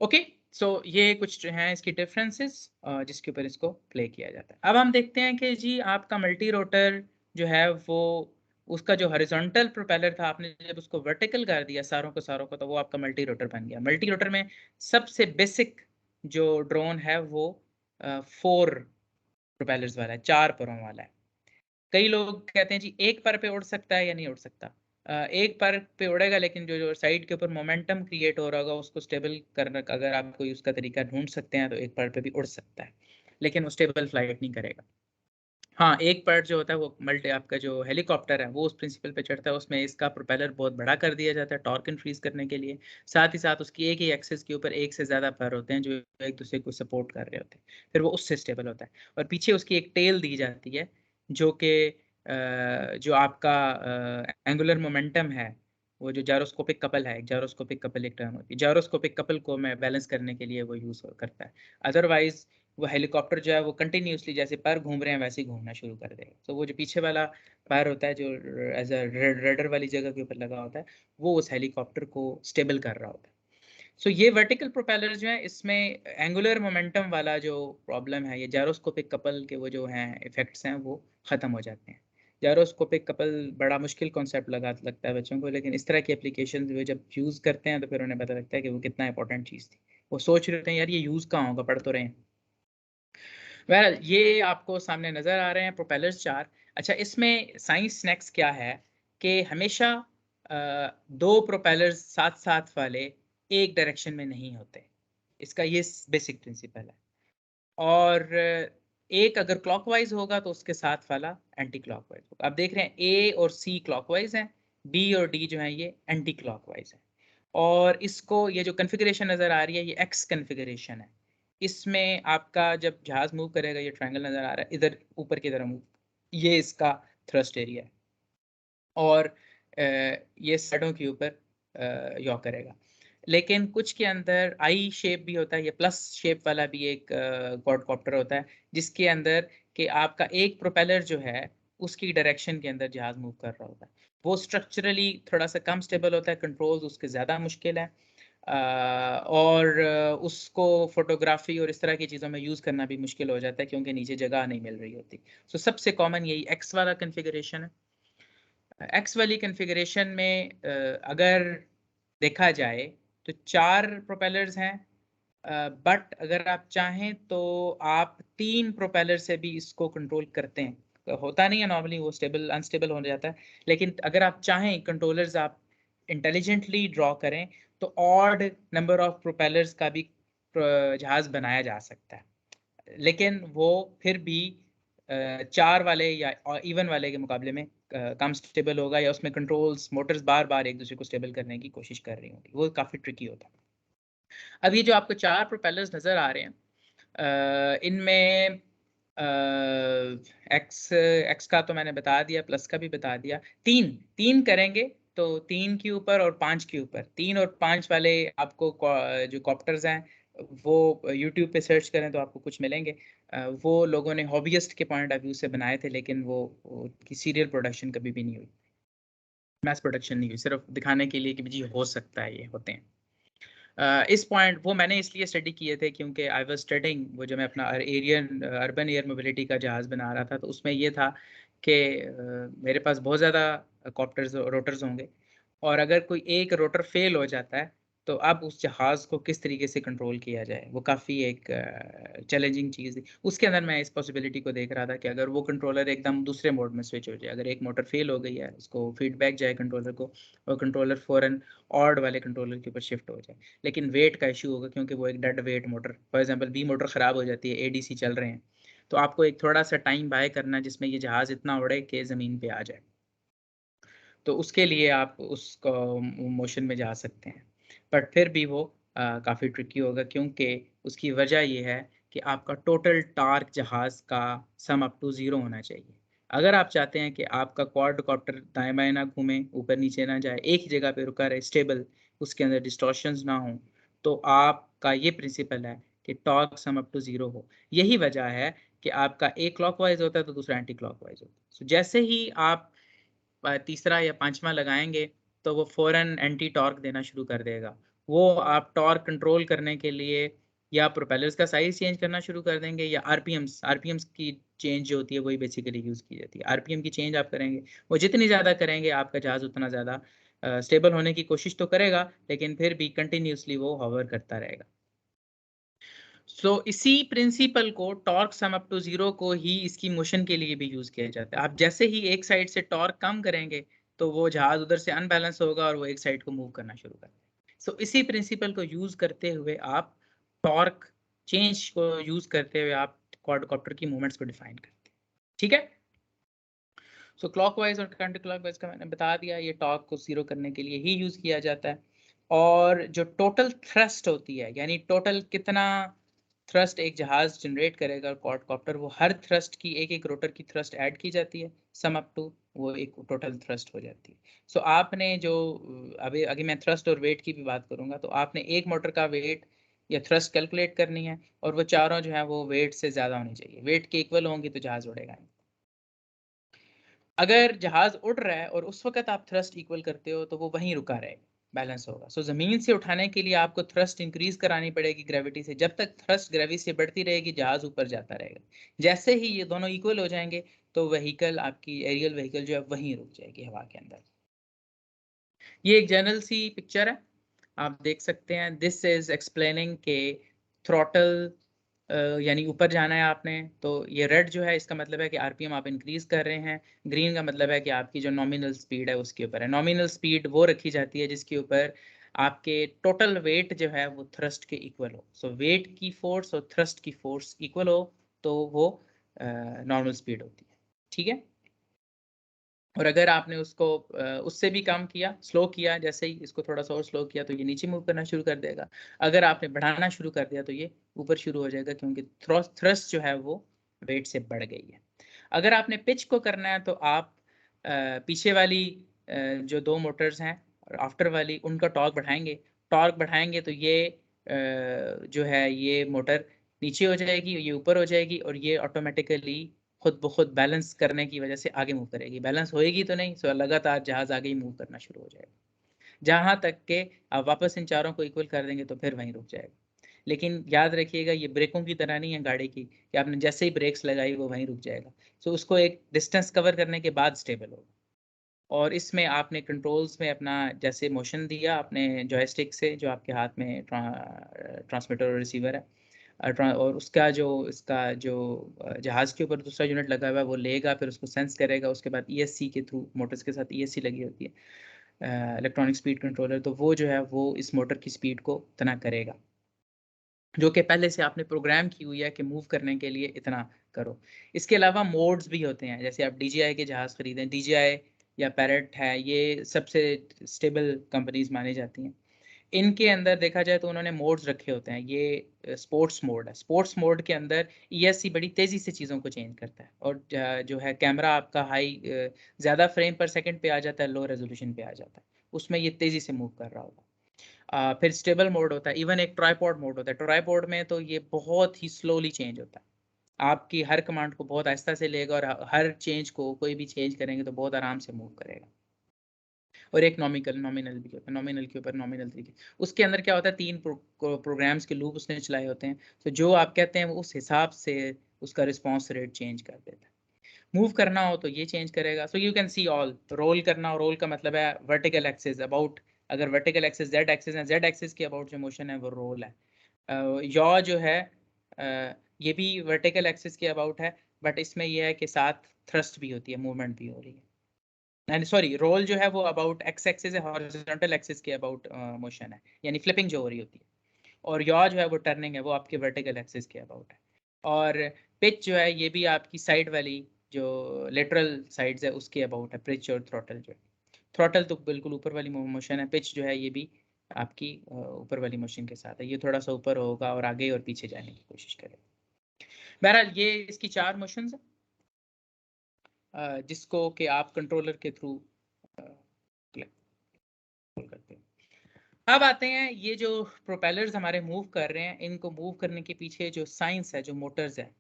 ओके, सो ये कुछ जो हैं इसकी डिफरेंसेस जिसके ऊपर इसको प्ले किया जाता है। अब हम देखते हैं कि जी आपका मल्टी रोटर जो है वो, उसका जो हॉरिजॉन्टल प्रोपेलर था, आपने जब उसको वर्टिकल कर दिया सारों को, तो वो आपका मल्टी रोटर बन गया। मल्टी रोटर में सबसे बेसिक जो ड्रोन है वो 4 प्रोपेलर्स वाला है, 4 परों वाला है। कई लोग कहते हैं जी एक पर पे उड़ सकता है या नहीं उड़ सकता। एक पर पे उड़ेगा, लेकिन जो साइड के ऊपर मोमेंटम क्रिएट हो रहा होगा उसको स्टेबल करना, अगर आप कोई उसका तरीका ढूंढ सकते हैं तो एक पर पे भी उड़ सकता है, लेकिन वो स्टेबल फ्लाइट नहीं करेगा। हाँ, एक पार्ट जो होता है वो मल्टी, आपका जो हेलीकॉप्टर है वो उस प्रिंसिपल पे चढ़ता है, उसमें इसका प्रोपेलर बहुत बड़ा कर दिया जाता है टॉर्क इंक्रीज करने के लिए। साथ ही साथ उसकी एक ही एक्सिस के ऊपर एक से ज़्यादा पर होते हैं जो एक दूसरे को सपोर्ट कर रहे होते हैं, फिर वो उससे स्टेबल होता है। और पीछे उसकी एक टेल दी जाती है, जो कि जो आपका एंगुलर मोमेंटम है वो जो जायरोस्कोपिक कपल है, जायरोस्कोपिक कपल एक टर्म होती है, जायरोस्कोपिक कपल को मैं बैलेंस करने के लिए वो यूज़ करता है। अदरवाइज़ वो हेलीकॉप्टर जो है वो कंटिन्यूअसली जैसे पैर घूम रहे हैं वैसे ही घूमना शुरू कर देगा। तो वो जो पीछे वाला पैर होता है जो एज़ अ रडर वाली जगह के ऊपर लगा होता है, वो उस हेलीकॉप्टर को स्टेबल कर रहा होता है। सो ये वर्टिकल प्रोपेलर जो है इसमें एंगुलर मोमेंटम वाला जो प्रॉब्लम है, ये जायरोस्कोपिक कपल के वो जो हैं इफ़ेक्ट्स हैं वो ख़त्म हो जाते हैं। जायरोस्कोपिक कपल बड़ा मुश्किल कॉन्सेप्ट लगता है बच्चों को, लेकिन इस तरह की एप्लीकेशंस वो जब यूज़ करते हैं तो फिर उन्हें पता लगता है कि वो कितना इंपॉर्टेंट चीज़ थी। वो सोच रहे होते हैं यार ये यूज़ कहाँ होगा, पढ़ तो रहे हैं। वेल ये आपको सामने नज़र आ रहे हैं प्रोपेलर्स 4। अच्छा, इसमें साइंस स्नैक्स क्या है कि हमेशा 2 प्रोपेलर्स साथ-साथ वाले एक डायरेक्शन में नहीं होते। इसका ये बेसिक प्रिंसिपल है। और एक अगर क्लॉकवाइज़ होगा तो उसके साथ वाला एंटी क्लॉकवाइज़ होगा। आप देख रहे हैं ए और सी क्लॉकवाइज़ हैं, बी और डी जो हैं ये एंटी क्लॉकवाइज़ हैं। और इसको ये जो कॉन्फ़िगरेशन नज़र आ रही है ये एक्स कॉन्फ़िगरेशन है। इसमें आपका जब जहाज़ मूव करेगा ये ट्रायंगल नज़र आ रहा है, इधर ऊपर की तरफ मूव, ये इसका थ्रस्ट एरिया है। और ये साइडों के ऊपर यॉ करेगा। लेकिन कुछ के अंदर आई शेप भी होता है, ये प्लस शेप वाला भी एक क्वाडकॉप्टर होता है, जिसके अंदर कि आपका एक प्रोपेलर जो है, उसकी डायरेक्शन के अंदर जहाज़ मूव कर रहा होता है। वो स्ट्रक्चरली थोड़ा-सा कम स्टेबल होता है, कंट्रोल्स उसके ज़्यादा मुश्किल है। और उसको फ़ोटोग्राफ़ी और इस तरह की चीज़ों में यूज़ करना भी मुश्किल हो जाता है क्योंकि नीचे जगह नहीं मिल रही होती। सो सबसे कॉमन यही एक्स वाला कॉन्फ़िगरेशन है। एक्स वाली कॉन्फ़िगरेशन में अगर देखा जाए तो 4 प्रोपेलर्स हैं, बट अगर आप चाहें तो आप 3 प्रोपेलर से भी इसको कंट्रोल करते हैं। तो होता नहीं है नॉर्मली, वो स्टेबल अनस्टेबल हो जाता है। लेकिन अगर आप चाहें कंट्रोलर्स आप इंटेलिजेंटली ड्रॉ करें तो ऑड नंबर ऑफ प्रोपेलर्स का भी जहाज़ बनाया जा सकता है। लेकिन वो फिर भी 4 वाले या इवन वाले के मुकाबले में कम स्टेबल होगा, या उसमें कंट्रोल्स मोटर्स बार-बार एक दूसरे को स्टेबल करने की कोशिश कर रही होंगी। वो काफ़ी ट्रिकी होता है। अब ये जो आपको 4 प्रोपेलर्स नज़र आ रहे हैं, इनमें एक्स एक्स का तो मैंने बता दिया, प्लस का भी बता दिया। 3 करेंगे तो 3 के ऊपर और 5 के ऊपर, 3 और 5 वाले आपको जो कॉप्टर्स हैं वो यूट्यूब पे सर्च करें तो आपको कुछ मिलेंगे। वो लोगों ने हॉबीइस्ट के पॉइंट ऑफ व्यू से बनाए थे, लेकिन वो की सीरियल प्रोडक्शन कभी भी नहीं हुई, मैस प्रोडक्शन नहीं हुई, सिर्फ दिखाने के लिए कि जी हो सकता है ये होते हैं। इस पॉइंट वो मैंने इसलिए स्टडी किए थे क्योंकि आई वाज स्टडिंग, वो जो मैं अपना अर्बन एयर मोबिलिटी का जहाज़ बना रहा था, तो उसमें ये था कि मेरे पास बहुत ज़्यादा कॉप्टर्स रोटर्स होंगे, और अगर कोई एक रोटर फेल हो जाता है तो अब उस जहाज़ को किस तरीके से कंट्रोल किया जाए, वो काफ़ी एक चैलेंजिंग चीज़ है। उसके अंदर मैं इस पॉसिबिलिटी को देख रहा था कि अगर वो कंट्रोलर एकदम दूसरे मोड में स्विच हो जाए, अगर एक मोटर फेल हो गई है, उसको फीडबैक जाए कंट्रोलर को, और कंट्रोलर फ़ौरन ऑड वाले कंट्रोलर के ऊपर शिफ्ट हो जाए। लेकिन वेट का इश्यू होगा क्योंकि वो एक dead weight motor, for example B motor ख़राब हो जाती है, एडीसी चल रहे हैं, तो आपको एक थोड़ा-सा टाइम बाय करना है जिसमें ये जहाज़ इतना उड़े कि ज़मीन पे आ जाए। तो उसके लिए आप उसको मोशन में जा सकते हैं। बट फिर भी वो काफ़ी ट्रिकी होगा क्योंकि उसकी वजह ये है कि आपका टोटल टार्क जहाज़ का सम अप टू 0 होना चाहिए। अगर आप चाहते हैं कि आपका क्वाडकॉप्टर दाएँ-बाएँ ना घूमे, ऊपर-नीचे ना जाए, एक ही जगह पे रुका रहे स्टेबल, उसके अंदर डिस्टॉर्शंस ना हों, तो आपका ये प्रिंसिपल है कि टॉर्क सम अप टू 0 हो। यही वजह है कि आपका एक क्लॉकवाइज़ होता है तो दूसरा एंटी क्लॉकवाइज़ होता है। सो जैसे ही आप तीसरा या 5वां लगाएँगे, तो वो फ़ौरन एंटी टॉर्क देना शुरू कर देगा। वो आप टॉर्क कंट्रोल करने के लिए या प्रोपेलर्स का साइज़ चेंज करना शुरू कर देंगे, या आरपीएम्स की चेंज जो होती है वही बेसिकली यूज़ की जाती है। आरपीएम की चेंज आप करेंगे, वो जितनी ज़्यादा करेंगे आपका जहाज़ उतना ज़्यादा स्टेबल होने की कोशिश तो करेगा, लेकिन फिर भी कंटिन्यूअसली वो हॉवर करता रहेगा। इसी प्रिंसिपल को टॉर्क सम अप टू 0 को ही इसकी मोशन के लिए भी यूज़ किया जाता है। आप जैसे ही एक साइड से टॉर्क कम करेंगे, तो वो जहाज़ उधर से अनबैलेंस होगा और वो एक साइड को मूव करना शुरू कर देगा। इसी प्रिंसिपल को यूज़ करते हुए आप टॉर्क चेंज को यूज़ करते हुए आप क्वाडकॉप्टर की मूवमेंट्स को डिफाइन करते हैं। ठीक है? क्लॉकवाइज़ और काउंटर क्लॉकवाइज़ का मैंने बता दिया, ये टॉर्क को 0 करने के लिए ही यूज़ किया जाता है। और जो टोटल थ्रस्ट होती है, यानी टोटल कितना थ्रस्ट एक जहाज़ जनरेट करेगा क्वाडकॉप्टर, वो हर थ्रस्ट की एक-एक रोटर की थ्रस्ट ऐड की जाती है, सम अप टू वो एक टोटल थ्रस्ट हो जाती है। सो आपने जो अभी आगे मैं थ्रस्ट और वेट की भी बात करूंगा, तो आपने एक मोटर का वेट या थ्रस्ट कैलकुलेट करनी है, और वो चारों जो है वो वेट से ज़्यादा होनी चाहिए। वेट के इक्वल होंगी तो जहाज़ उड़ेगा नहीं। अगर जहाज़ उड़ रहा है और उस वक़्त आप थ्रस्ट इक्वल करते हो, तो वो वहीं रुका रहेगा, बैलेंस होगा। सो ज़मीन से उठाने के लिए आपको थ्रस्ट इंक्रीज़ करानी पड़ेगी ग्रेविटी से। जब तक थ्रस्ट ग्रेविटी से बढ़ती रहेगी, जहाज़ ऊपर जाता रहेगा। जैसे ही ये दोनों इक्वल हो जाएँगे, तो व्हीकल आपकी एरियल व्हीकल जो है वहीं रुक जाएगी हवा के अंदर। ये एक जनरल सी पिक्चर है, आप देख सकते हैं। दिस इज़ एक्सप्लेनिंग के थ्रॉटल यानी ऊपर जाना है आपने, तो ये रेड जो है इसका मतलब है कि आरपीएम आप इंक्रीज़ कर रहे हैं। ग्रीन का मतलब है कि आपकी जो नॉमिनल स्पीड है उसके ऊपर है। नॉमिनल स्पीड वो रखी जाती है जिसके ऊपर आपके टोटल वेट जो है वो थ्रस्ट के इक्वल हो। सो वेट की फोर्स और थ्रस्ट की फोर्स इक्वल हो, तो वो नॉर्मल स्पीड होती है। ठीक है? और अगर आपने उसको उससे भी कम किया, स्लो किया, जैसे ही इसको थोड़ा सा और स्लो किया, तो ये नीचे मूव करना शुरू कर देगा। अगर आपने बढ़ाना शुरू कर दिया तो ये ऊपर शुरू हो जाएगा, क्योंकि थ्रस्ट जो है वो वेट से बढ़ गई है। अगर आपने पिच को करना है, तो आप पीछे वाली जो 2 मोटर्स हैं और आफ्टर वाली, उनका टॉर्क बढ़ाएंगे। टॉर्क बढ़ाएंगे तो ये जो है ये मोटर नीचे हो जाएगी, ये ऊपर हो जाएगी, और ये ऑटोमेटिकली खुद ब खुद बैलेंस करने की वजह से आगे मूव करेगी। बैलेंस होएगी तो नहीं, सो लगातार जहाज़ आगे ही मूव करना शुरू हो जाएगा। जहाँ तक के आप वापस इन चारों को इक्वल कर देंगे तो फिर वहीं रुक जाएगा। लेकिन याद रखिएगा, ये ब्रेकों की तरह नहीं है गाड़ी की कि आपने जैसे ही ब्रेक्स लगाई वो वहीं रुक जाएगा। सो उसको एक डिस्टेंस कवर करने के बाद स्टेबल होगा। और इसमें आपने कंट्रोल्स में अपना जैसे मोशन दिया आपने जॉयस्टिक से, जो आपके हाथ में ट्रांसमीटर और रिसीवर है, और उसका जो इसका जो जहाज़ के ऊपर दूसरा यूनिट लगा हुआ है वो लेगा, फिर उसको सेंस करेगा। उसके बाद ईएससी के थ्रू, मोटर्स के साथ ईएससी लगी होती है, इलेक्ट्रॉनिक स्पीड कंट्रोलर, तो वो जो है वो इस मोटर की स्पीड को इतना करेगा, जो कि पहले से आपने प्रोग्राम की हुई है कि मूव करने के लिए इतना करो। इसके अलावा मोड्स भी होते हैं, जैसे आप DJI के जहाज़ खरीदें, DJI या पैरेट है, ये सबसे स्टेबल कंपनीज़ मानी जाती हैं। इनके अंदर देखा जाए तो उन्होंने मोड्स रखे होते हैं। ये स्पोर्ट्स मोड है। स्पोर्ट्स मोड के अंदर ईएससी बड़ी तेज़ी से चीज़ों को चेंज करता है, और जो है कैमरा आपका हाई ज़्यादा फ्रेम पर सेकंड पे आ जाता है, लो रेज़ोल्यूशन पे आ जाता है। उसमें ये तेज़ी से मूव कर रहा होगा। फिर स्टेबल मोड होता है, इवन एक ट्राइपॉड मोड होता है। ट्राइपॉड में तो ये बहुत ही स्लोली चेंज होता है। आपकी हर कमांड को बहुत आहिस्ता से लेगा, और हर चेंज को, कोई भी चेंज करेंगे तो बहुत आराम से मूव करेगा। और एक नॉमिनल भी होता है, नॉमिनल के ऊपर नॉमिनल तरीके। उसके अंदर क्या होता है, 3 प्रोग्राम्स के लूप उसने चलाए होते हैं, तो जो आप कहते हैं वो उस हिसाब से उसका रिस्पॉन्स रेट चेंज कर देता है। मूव करना हो तो ये चेंज करेगा। So you can see all. Roll करना हो, रोल का मतलब है वर्टिकल एक्सिस अबाउट। अगर वर्टिकल एक्सिस जेड एक्सिस है, जेड एक्सिस के अबाउट जो मोशन है वो रोल है। यॉ जो है ये भी वर्टिकल एक्सिस के अबाउट है, बट इसमें ये है कि साथ थ्रस्ट भी होती है, मूवमेंट भी हो रही है। एंड सॉरी, रोल जो है वो अबाउट एक्स एक्सिस है, हॉरिजॉन्टल एक्सिस के अबाउट मोशन है, यानी फ्लिपिंग जो हो रही होती है। और यॉ जो है वो टर्निंग है, वो आपके वर्टिकल एक्सिस के अबाउट है। और पिच जो है ये भी आपकी साइड वाली जो लेटरल साइड्स है उसके अबाउट है, पिच और थ्रॉटल जो है। थ्रॉटल तो बिल्कुल ऊपर वाली मोशन है, पिच जो है ये भी आपकी ऊपर वाली मोशन के साथ है। ये थोड़ा सा ऊपर होगा और आगे और पीछे जाने की कोशिश करेगा। बहरहाल ये इसकी 4 मोशंस है, जिसको कि आप कंट्रोलर के थ्रू करते हैं। अब आते हैं, ये जो प्रोपेलर्स हमारे मूव कर रहे हैं, इनको मूव करने के पीछे जो साइंस है, जो मोटर्स है,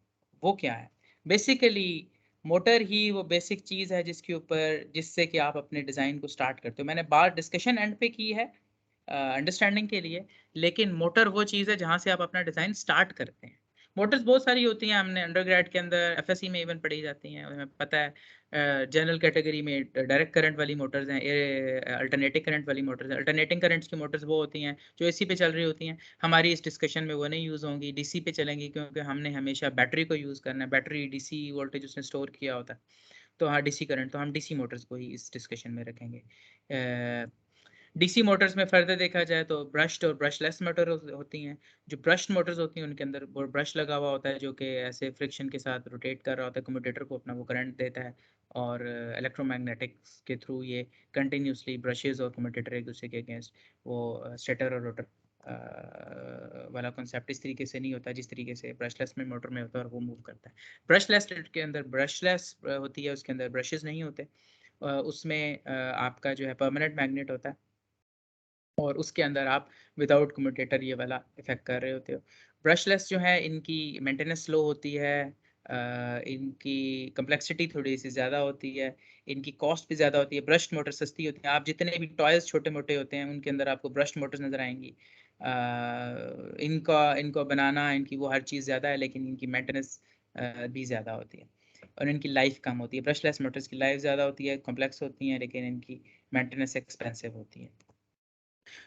वो क्या है? बेसिकली मोटर ही वो बेसिक चीज़ है जिसके ऊपर, जिससे कि आप अपने डिज़ाइन को स्टार्ट करते हो। मैंने बात डिस्कशन एंड पे की है अंडरस्टैंडिंग के लिए, लेकिन मोटर वो चीज़ है जहाँ से आप अपना डिज़ाइन स्टार्ट करते हैं। मोटर्स बहुत सारी होती हैं, हमने अंडरग्रेड के अंदर एफएससी में इवन पढ़ी जाती हैं, हमें पता है। जनरल कैटेगरी में डायरेक्ट करंट वाली मोटर्स हैं, अल्टरनेटिंग करंट वाली मोटर्स हैं। अल्टरनेटिंग करंट्स की मोटर्स वो होती हैं जो एसी पे चल रही होती हैं। हमारी इस डिस्कशन में वो नहीं यूज़ होंगी, डीसी पे चलेंगी, क्योंकि हमने हमेशा बैटरी को यूज़ करना है। बैटरी डीसी वोल्टेज उसने स्टोर किया होता है, तो हाँ डीसी करंट, तो हम डीसी मोटर्स को ही इस डिस्कशन में रखेंगे। डीसी मोटर्स में फर्दर देखा जाए तो ब्रश्ड और ब्रशलेस मोटर होती हैं। जो ब्रश्ड मोटर्स होती हैं उनके अंदर वो ब्रश लगा हुआ होता है, जो कि ऐसे फ्रिक्शन के साथ रोटेट कर रहा होता है, कम्यूटेटर को अपना वो करंट देता है, और इलेक्ट्रोमैग्नेटिक्स के थ्रू ये कंटिन्यूसली ब्रशेस और कम्यूटेटर एक दूसरे के अगेंस्ट वो स्टेटर और रोटर वाला कॉन्सेप्ट इस तरीके से नहीं होता जिस तरीके से ब्रशलेस में मोटर में होता है, और वो मूव करता है। ब्रशलेस के अंदर ब्रशलेस होती है, उसके अंदर ब्रशेस नहीं होते, उसमें आपका जो है परमानेंट मैग्नेट होता है और उसके अंदर आप विदाउट कम्यूटेटर ये वाला इफेक्ट कर रहे होते हो। ब्रशलेस जो है इनकी मेंटेनेंस स्लो होती है, इनकी कम्प्लेक्सिटी थोड़ी सी ज़्यादा होती है, इनकी कॉस्ट भी ज़्यादा होती है। ब्रश मोटर सस्ती होती है, आप जितने भी टॉयज़ छोटे मोटे होते हैं उनके अंदर आपको ब्रश मोटर्स नज़र आएंगी। इनको बनाना, इनकी वो हर चीज़ ज़्यादा है, लेकिन इनकी मेंटेनेंस भी ज़्यादा होती है और इनकी लाइफ कम होती है। ब्रशलेस मोटर्स की लाइफ ज़्यादा होती है, कॉम्प्लेक्स होती हैं, लेकिन इनकी मेंटेनेंस एक्सपेंसिव होती है।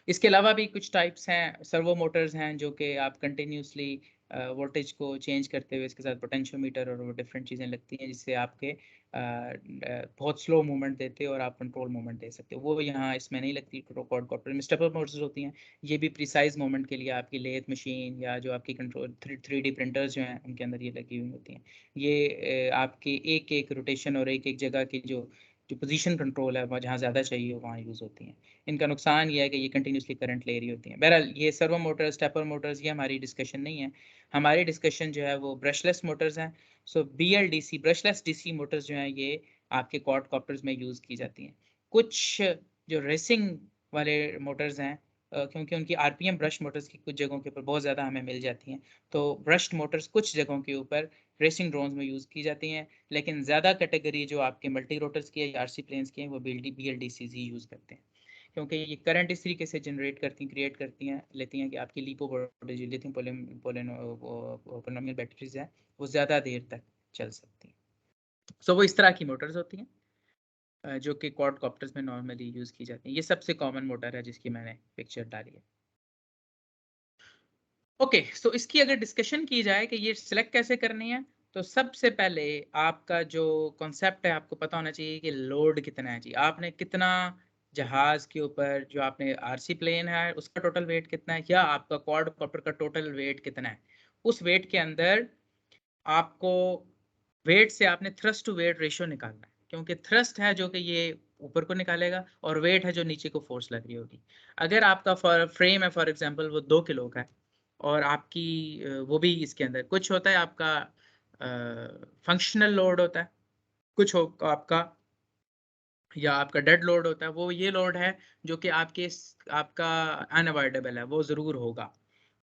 इसके अलावा भी कुछ टाइप्स हैं, सर्वो मोटर्स हैं जो कि आप कंटिन्यूसली वोल्टेज को चेंज करते हुए इसके साथ पोटेंशियोमीटर और वो डिफरेंट चीज़ें लगती हैं जिससे आपके बहुत स्लो मूवमेंट देते हो और आप कंट्रोल मूवमेंट दे सकते हो। वो यहाँ इसमें नहीं लगती, क्वाडकॉप्टर में स्टेपर मोटर्स होती हैं। ये भी प्रिसाइज मूवमेंट के लिए आपकी लेथ मशीन या जो आपकी कंट्रोल 3D प्रिंटर्स जो हैं उनके अंदर ये लगी हुई होती हैं। ये आपकी एक एक रोटेशन और एक एक जगह की जो पोजीशन कंट्रोल है वहाँ जहाँ ज़्यादा चाहिए वहाँ यूज़ होती हैं। इनका नुकसान ये है कि ये कंटिन्यूसली करंट ले रही होती हैं। बहरहाल ये सर्वो मोटर्स, स्टेपर मोटर्स ये हमारी डिस्कशन नहीं है। हमारी डिस्कशन जो है वो ब्रशलेस मोटर्स हैं। सो BLDC ब्रशलेस DC मोटर्स जो हैं ये आपके क्वाडकॉप्टर्स में यूज़ की जाती हैं। कुछ जो रेसिंग वाले मोटर्स हैं क्योंकि उनकी RPM ब्रश मोटर्स की कुछ जगहों के ऊपर बहुत ज़्यादा हमें मिल जाती हैं, तो ब्रश्ड मोटर्स कुछ जगहों के ऊपर रेसिंग ड्रोन्स में यूज़ की जाती हैं, लेकिन ज़्यादा कैटेगरी जो आपके मल्टी रोटर्स की है या RC प्लेन्स की हैं वो BLDCs ही यूज़ करते हैं, क्योंकि ये करंट इस तरीके से जनरेट करती क्रिएट करती हैं लेती हैं कि आपकी लिपो लिथियम पोलिनोमियल बैटरीज हैं वो ज़्यादा देर तक चल सकती हैं। सो वो इस तरह की मोटर्स होती हैं जो कि क्वाडकॉप्टर्स में नॉर्मली यूज़ की जाती हैं। ये सबसे कॉमन मोटर है जिसकी मैंने पिक्चर डाली है। ओके, सो इसकी अगर डिस्कशन की जाए कि ये सिलेक्ट कैसे करनी है, तो सबसे पहले आपका जो कॉन्सेप्ट है आपको पता होना चाहिए कि लोड कितना है जी। आपने कितना जहाज के ऊपर जो आपने RC प्लेन है उसका टोटल वेट कितना है या आपका क्वाडकॉप्टर का टोटल वेट कितना है। उस वेट के अंदर आपको वेट से आपने थ्रस्ट टू वेट रेशियो निकालना है, क्योंकि थ्रस्ट है जो कि ये ऊपर को निकालेगा और वेट है जो नीचे को फोर्स लग रही होगी। अगर आपका फ्रेम है फॉर एग्जांपल वो 2 किलो का है और आपकी वो भी इसके अंदर कुछ होता है आपका फंक्शनल लोड होता है, कुछ हो आपका या आपका डेड लोड होता है, वो ये लोड है जो कि आपका अनअवॉइडेबल है, वो ज़रूर होगा।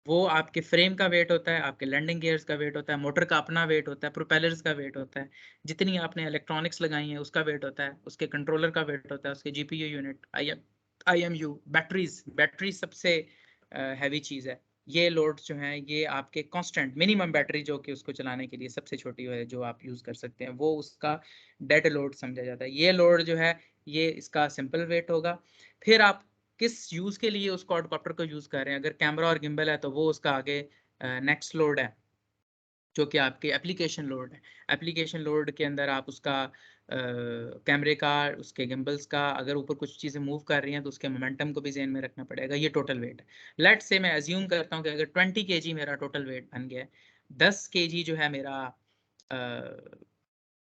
वो आपके फ्रेम का वेट होता है, आपके लैंडिंग गियर्स का वेट होता है, मोटर का अपना वेट होता है, प्रोपेलर्स का वेट होता है, जितनी आपने इलेक्ट्रॉनिक्स लगाई हैं उसका वेट होता है, उसके कंट्रोलर का वेट होता है, उसके GPU यूनिट, IMU, बैटरी सबसे हैवी चीज़ है। ये लोड जो हैं ये आपके कांस्टेंट मिनिमम बैटरी जो कि उसको चलाने के लिए सबसे छोटी है जो आप यूज़ कर सकते हैं, वो उसका डेड लोड समझा जाता है। ये लोड जो है ये इसका सिंपल वेट होगा। फिर आप किस यूज़ के लिए उस क्वाडकॉप्टर को यूज़ कर रहे हैं। अगर कैमरा और गिम्बल है तो वो उसका आगे नेक्स्ट लोड है जो कि आपके एप्लीकेशन लोड है। एप्लीकेशन लोड के अंदर आप उसका कैमरे का, उसके गिम्बल्स का, अगर ऊपर कुछ चीज़ें मूव कर रही हैं तो उसके मोमेंटम को भी ज़हन में रखना पड़ेगा। ये टोटल वेट है। लेट्स से मैं अज्यूम करता हूँ कि अगर 20 kg मेरा टोटल वेट बन गया है, 10 kg जो है मेरा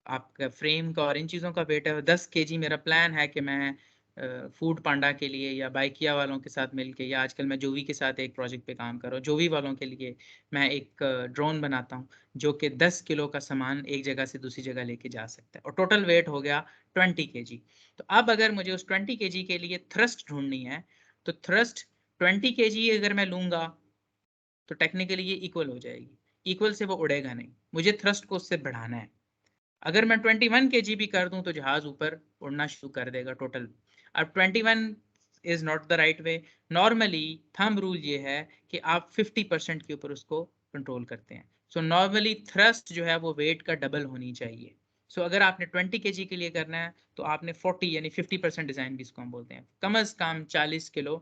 आपका फ्रेम का और इन चीज़ों का वेट है, और 10 kg मेरा प्लान है कि मैं फूड पांडा के लिए या बाइकिया वालों के साथ मिलके या आजकल मैं जोवी के साथ एक प्रोजेक्ट पे काम कर रहा हूँ, जोवी वालों के लिए मैं एक ड्रोन बनाता हूँ जो कि 10 किलो का सामान एक जगह से दूसरी जगह लेके जा सकता है और टोटल वेट हो गया 20 kg। तो अब अगर मुझे उस 20 kg के लिए थ्रस्ट ढूंढनी है तो थ्रस्ट 20 kg अगर मैं लूँगा तो टेक्निकली ये इक्वल हो जाएगी। इक्वल से वो उड़ेगा नहीं, मुझे थ्रस्ट को उससे बढ़ाना है। अगर मैं 21 kg भी कर दूं तो जहाज ऊपर उड़ना शुरू कर देगा टोटल। अब 21 is not the right way. Normally thumb rule ये है कि आप 50% के ऊपर उसको कंट्रोल करते हैं। सो नॉर्मली थ्रस्ट जो है वो वेट का डबल होनी चाहिए। सो अगर आपने 20 kg के लिए करना है तो आपने 40 यानी 50% डिजाइन भी इसको हम बोलते हैं, कम अज कम 40 किलो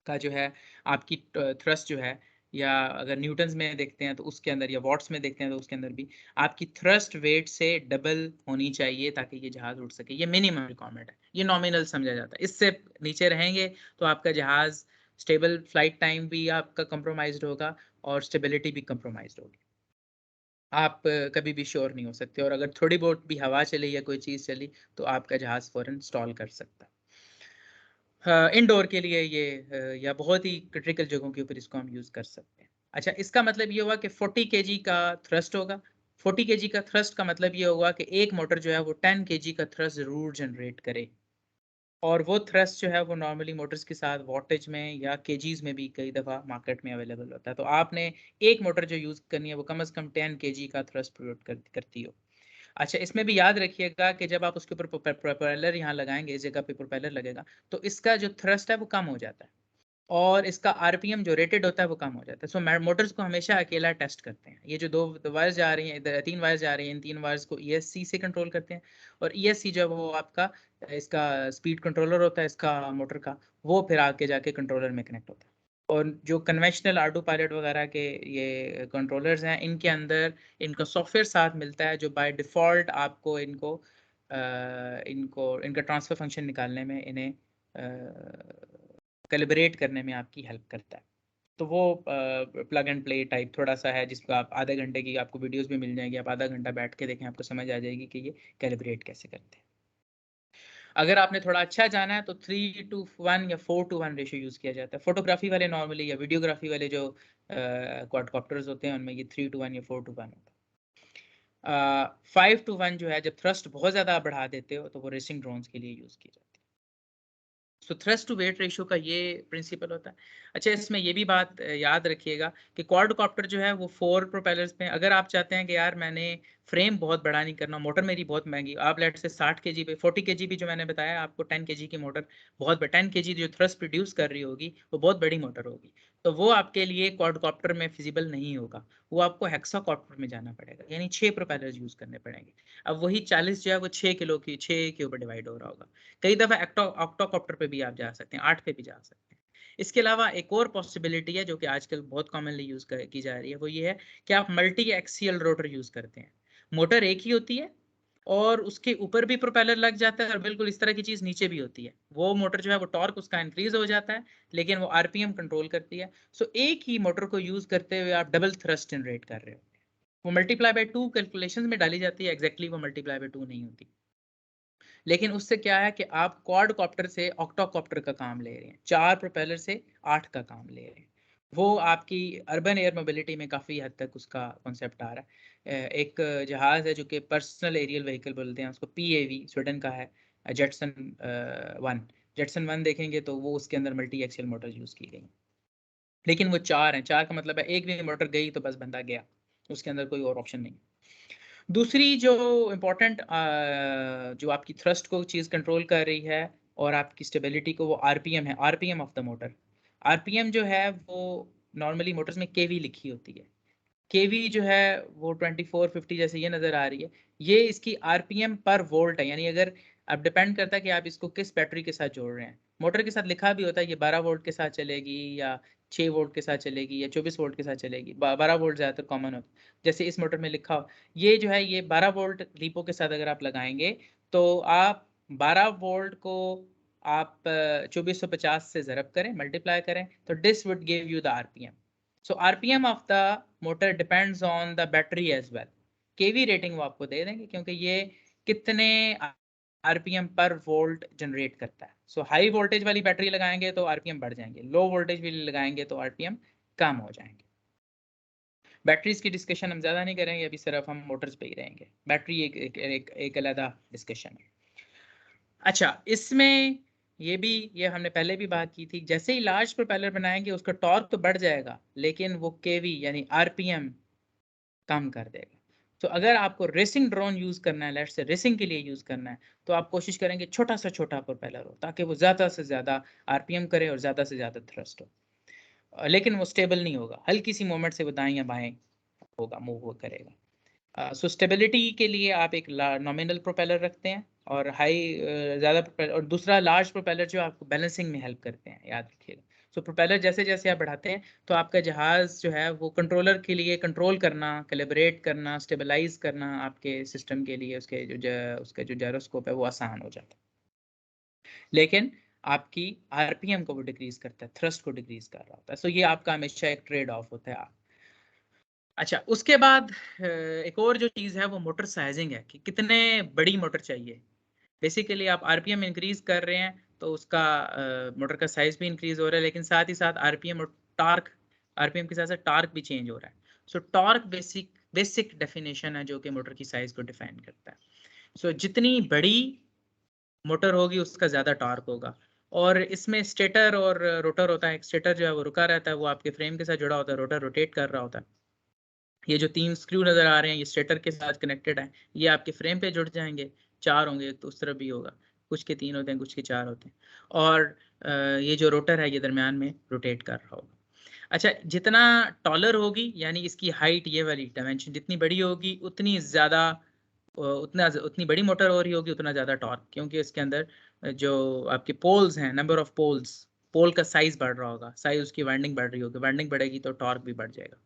का जो है आपकी थ्रस्ट जो है, या अगर न्यूटन्स में देखते हैं तो उसके अंदर, या वॉट्स में देखते हैं तो उसके अंदर भी आपकी थ्रस्ट वेट से डबल होनी चाहिए ताकि ये जहाज उड़ सके। ये मिनिमम रिक्वायरमेंट है, ये नॉमिनल समझा जाता है। इससे नीचे रहेंगे तो आपका जहाज स्टेबल, फ्लाइट टाइम भी आपका कंप्रोमाइज्ड होगा और स्टेबिलिटी भी कंप्रोमाइज्ड होगी। आप कभी भी श्योर नहीं हो सकते, और अगर थोड़ी बहुत भी हवा चली या कोई चीज़ चली तो आपका जहाज फौरन स्टॉल कर सकता है। इंडोर के लिए ये या बहुत ही क्रिटिकल जगहों के ऊपर इसको हम यूज़ कर सकते हैं। अच्छा, इसका मतलब ये हुआ कि 40 kg का थ्रस्ट होगा, 40 kg का थ्रस्ट का मतलब ये होगा कि एक मोटर जो है वो 10 kg का थ्रस्ट जरूर जनरेट करे, और वो थ्रस्ट जो है वो नॉर्मली मोटर्स के साथ वॉटेज में या केजीज में भी कई दफ़ा मार्केट में अवेलेबल होता है। तो आपने एक मोटर जो यूज़ करनी है वो कम से कम 10 kg का थ्रस्ट प्रोवाइड करती हो। अच्छा, इसमें भी याद रखिएगा कि जब आप उसके ऊपर प्रोपेलर यहाँ लगाएंगे, इस जगह पे प्रोपेलर लगेगा, तो इसका जो थ्रस्ट है वो कम हो जाता है और इसका आरपीएम जो रेटेड होता है वो कम हो जाता है। सो मोटर्स को हमेशा अकेला टेस्ट करते हैं। ये जो दो वायर्स जा रही हैं, इधर 3 वायर्स जा रही हैं, इन 3 वायर्स को ईएससी से कंट्रोल करते हैं, और ईएससी जो है वो आपका इसका स्पीड कंट्रोलर होता है इसका मोटर का, वो फिर आके जाके कंट्रोलर में कनेक्ट होता है। और जो कन्वेंशनल आटो पायलट वगैरह के ये कंट्रोलर्स हैं, इनके अंदर इनका सॉफ्टवेयर साथ मिलता है जो बाय डिफ़ॉल्ट आपको इनका ट्रांसफ़र फंक्शन निकालने में, इन्हें कैलिब्रेट करने में आपकी हेल्प करता है। तो वो प्लग एंड प्ले टाइप थोड़ा सा है, जिसको आप आधे घंटे की आपको वीडियोस भी मिल जाएंगी, आप आधा घंटा बैठ के देखें, आपको समझ आ जाएगी कि ये कैलिब्रेट कैसे करते हैं। अगर आपने थोड़ा अच्छा जाना है तो 3:1 या 4:1 रेशियो यूज़ किया जाता है। फोटोग्राफी वाले नॉर्मली या वीडियोग्राफी वाले जो क्वाडकॉप्टर्स होते हैं उनमें ये 3:1 या 4:1 होता है। 5:1 जो है, जब थ्रस्ट बहुत ज़्यादा बढ़ा देते हो तो वो रेसिंग ड्रोन्स के लिए यूज़ की जाती है। सो थ्रस्ट टू वेट रेशियो का ये प्रिंसिपल होता है। अच्छा, इसमें ये भी बात याद रखिएगा कि क्वाडकॉप्टर जो है वो 4 प्रोपेलर्स पे, अगर आप चाहते हैं कि यार मैंने फ्रेम बहुत बड़ा नहीं करना, मोटर मेरी बहुत महंगी, आप लेट से 60 kg पे 40 kg भी जो मैंने बताया आपको, 10 kg की मोटर बहुत 10 kg जो थ्रस्ट प्रोड्यूस कर रही होगी वो बहुत बड़ी मोटर होगी, तो वो आपके लिए क्वाडकॉप्टर में फिजिबल नहीं होगा। वो आपको हेक्साकॉप्टर में जाना पड़ेगा, यानी 6 प्रोपेलर्स यूज करने पड़ेंगे। अब वही 40 जो है वो 6 किलो की 6 के ऊपर डिवाइड हो रहा होगा। कई दफ़ा ऑक्टोकॉप्टर पे भी आप जा सकते हैं, 8 पे भी जा सकते हैं। इसके अलावा एक और पॉसिबिलिटी है जो कि आजकल बहुत कॉमनली यूज़ की जा रही है, वो ये है कि आप मल्टी एक्सियल रोटर यूज़ करते हैं। मोटर एक ही होती है और उसके ऊपर भी प्रोपेलर लग जाता है और बिल्कुल इस तरह की चीज़ नीचे भी होती है। वो मोटर जो है वो टॉर्क उसका इंक्रीज़ हो जाता है, लेकिन वो आरपीएम कंट्रोल करती है। सो एक ही मोटर को यूज़ करते हुए आप डबल थ्रस्ट जनरेट कर रहे हो। वो मल्टीप्लाई बाय 2 कैलकुलेशंस में डाली जाती है, एग्जैक्टली वो मल्टीप्लाई बाय 2 नहीं होती। लेकिन उससे क्या है कि आप क्वाडकॉप्टर से ऑक्टोकॉप्टर का काम ले रहे हैं, 4 प्रोपेलर से 8 का काम ले रहे हैं। वो आपकी अर्बन एयर मोबिलिटी में काफ़ी हद तक उसका कॉन्सेप्ट आ रहा है। एक जहाज़ है जो कि पर्सनल एरियल व्हीकल बोलते हैं उसको, पीएवी स्वीडन का है, जेटसन 1। जेटसन 1 देखेंगे तो वो उसके अंदर मल्टी एक्सियल मोटर यूज़ की गई, लेकिन वो 4 हैं। 4 का मतलब है एक भी मोटर गई तो बस बंदा गया, उसके अंदर कोई और ऑप्शन नहीं। दूसरी जो इम्पोर्टेंट जो आपकी थ्रस्ट को चीज़ कंट्रोल कर रही है और आपकी स्टेबिलिटी को, वो आरपीएम है, RPM of the motor. RPM जो है वो नॉर्मली मोटर्स में केवी लिखी होती है। केवी जो है वो 2450 जैसे ये नज़र आ रही है, ये इसकी आरपीएम पर वोल्ट है, यानी अगर अब डिपेंड करता है कि आप इसको किस बैटरी के साथ जोड़ रहे हैं। मोटर के साथ लिखा भी होता है ये 12 वोल्ट के साथ चलेगी या 6 वोल्ट के साथ चलेगी या 24 वोल्ट के साथ चलेगी। 12 वोल्ट ज़्यादातर कॉमन होता है, जैसे इस मोटर में लिखा हो। ये जो है ये 12 वोल्ट लिपो के साथ अगर आप लगाएंगे तो आप 12 वोल्ट को आप 2450 से ज़रब करें, मल्टीप्लाई करें, तो this would give you the RPM. So RPM of the motor depends on the battery as well. KV rating वो आपको दे देंगे क्योंकि ये कितने आरपीएम पर वोल्ट जनरेट करता है। सो हाई वोल्टेज वाली बैटरी लगाएंगे तो आरपीएम बढ़ जाएंगे, लो वोल्टेज वाली लगाएंगे तो आरपीएम कम हो जाएंगे। बैटरीज की डिस्कशन हम ज़्यादा नहीं करेंगे, अभी सिर्फ हम मोटर्स पे ही रहेंगे। बैटरी एक अलग डिस्कशन है। अच्छा, इसमें ये हमने पहले भी बात की थी, जैसे ही लार्ज प्रोपेलर बनाएंगे उसका टॉर्क तो बढ़ जाएगा, लेकिन वो केवी यानी आरपीएम कम कर देगा। तो अगर आपको रेसिंग ड्रोन यूज़ करना है, लेट्स से रेसिंग के लिए यूज़ करना है, तो आप कोशिश करेंगे छोटा से छोटा प्रोपेलर हो ताकि वो ज़्यादा से ज़्यादा आरपीएम करे और ज़्यादा से ज़्यादा थ्रस्ट हो। लेकिन वो स्टेबल नहीं होगा, हल्की सी मूवमेंट से वो दाएं या बाएं होगा, मूव करेगा। सो स्टेबिलिटी के लिए आप एक नॉमिनल प्रोपेलर रखते हैं और हाई ज़्यादा प्रोपेलर, और दूसरा लार्ज प्रोपेलर जो आपको बैलेंसिंग में हेल्प करते हैं, याद रखिएगा। सो प्रोपेलर जैसे जैसे आप बढ़ाते हैं तो आपका जहाज़ जो है वो कंट्रोलर के लिए कंट्रोल करना, कैलिब्रेट करना, स्टेबलाइज करना आपके सिस्टम के लिए उसके जो जायरोस्कोप है वो आसान हो जाता है। लेकिन आपकी आरपीएम को वो डिक्रीज करता है, थ्रस्ट को डिक्रीज कर रहा होता है। सो ये आपका हमेशा एक ट्रेड ऑफ होता है। अच्छा, उसके बाद एक और जो चीज़ है वो मोटर साइजिंग है कि कितने बड़ी मोटर चाहिए। बेसिकली आप आरपीएम इंक्रीज कर रहे हैं तो उसका मोटर का साइज भी इंक्रीज हो रहा है, लेकिन साथ ही साथ आरपीएम और टार्क, आरपीएम के साथ साथ टार्क भी चेंज हो रहा है। सो टॉर्क बेसिक डेफिनेशन है जो कि मोटर की साइज को डिफाइन करता है। सो जितनी बड़ी मोटर होगी उसका ज़्यादा टॉर्क होगा। और इसमें स्टेटर और रोटर होता है। स्टेटर जो है वो रुका रहता है, वो आपके फ्रेम के साथ जुड़ा होता है, रोटर रोटेट कर रहा होता है। ये जो 3 स्क्रू नज़र आ रहे हैं ये स्टेटर के साथ कनेक्टेड है, ये आपके फ्रेम पे जुड़ जाएंगे। 4 होंगे तो उस तरफ भी होगा, कुछ के 3 होते हैं, कुछ के 4 होते हैं। और ये जो रोटर है ये दरमियान में रोटेट कर रहा होगा। अच्छा, जितना टॉलर होगी यानी इसकी हाइट, ये वाली डायमेंशन जितनी बड़ी होगी उतनी ज़्यादा उतनी बड़ी मोटर हो रही होगी, उतना ज़्यादा टॉर्क, क्योंकि इसके अंदर जो आपके पोल्स हैं, नंबर ऑफ पोल्स, पोल का साइज बढ़ रहा होगा, साइज उसकी वाइंडिंग बढ़ रही होगी, वाइंडिंग बढ़ेगी तो टॉर्क भी बढ़ जाएगा।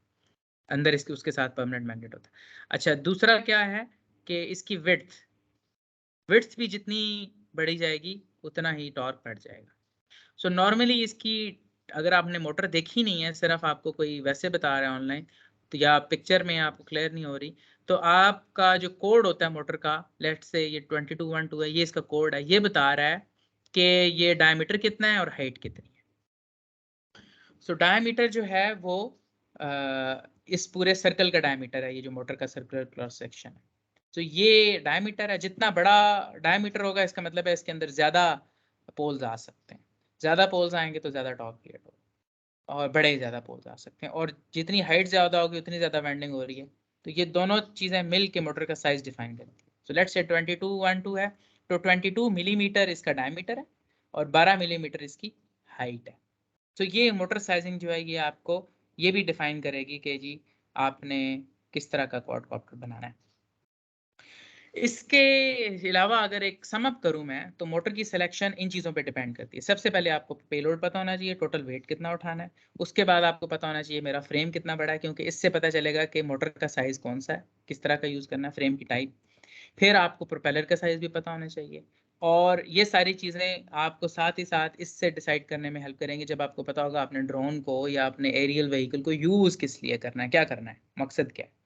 अंदर इसके उसके साथ परमानेंट मैग्नेट होता है। अच्छा, दूसरा क्या है कि इसकी विड्थ भी जितनी बढ़ी जाएगी उतना ही टॉर्क बढ़ जाएगा। सो नॉर्मली इसकी, अगर आपने मोटर देखी नहीं है, सिर्फ आपको कोई वैसे बता रहा है ऑनलाइन, तो या पिक्चर में आपको क्लियर नहीं हो रही, तो आपका जो कोड होता है मोटर का, लेट्स से ये 2212 है, ये इसका कोड है, ये बता रहा है कि ये डायमीटर कितना है और हाइट कितनी है। सो डायमीटर जो है वो इस पूरे सर्कल का डायमीटर है, ये जो मोटर का सर्कुलर क्रॉस सेक्शन है। तो ये डायमीटर है, जितना बड़ा डायमीटर होगा इसका मतलब है इसके अंदर ज़्यादा पोल्स आ सकते हैं। ज़्यादा पोल्स आएंगे तो ज़्यादा टॉर्क क्रिएट होगा, और बड़े ज़्यादा पोल्स आ सकते हैं, और जितनी हाइट ज़्यादा होगी उतनी ज़्यादा वाइंडिंग हो रही है। तो ये दोनों चीज़ें मिल के मोटर का साइज डिफाइन करती है। सो लेट्स से 2212 है, तो 22 मिलीमीटर इसका डायमीटर है और 12 मिलीमीटर इसकी हाइट है। तो ये मोटर साइजिंग जो है ये आपको ये भी डिफाइन करेगी कि जी आपने किस तरह का क्वाडकॉप्टर बनाना है। इसके अलावा अगर एक सम अप करूं मैं, तो मोटर की सिलेक्शन इन चीज़ों पे डिपेंड करती है। सबसे पहले आपको पेलोड पता होना चाहिए, टोटल वेट कितना उठाना है। उसके बाद आपको पता होना चाहिए मेरा फ्रेम कितना बड़ा है, क्योंकि इससे पता चलेगा कि मोटर का साइज़ कौन सा है, किस तरह का यूज़ करना है, फ्रेम की टाइप। फिर आपको प्रोपेलर का साइज़ भी पता होना चाहिए। और ये सारी चीज़ें आपको साथ ही साथ इससे डिसाइड करने में हेल्प करेंगे जब आपको पता होगा आपने ड्रोन को या अपने एरियल व्हीकल को यूज़ किस लिए करना है, क्या करना है, मकसद क्या है।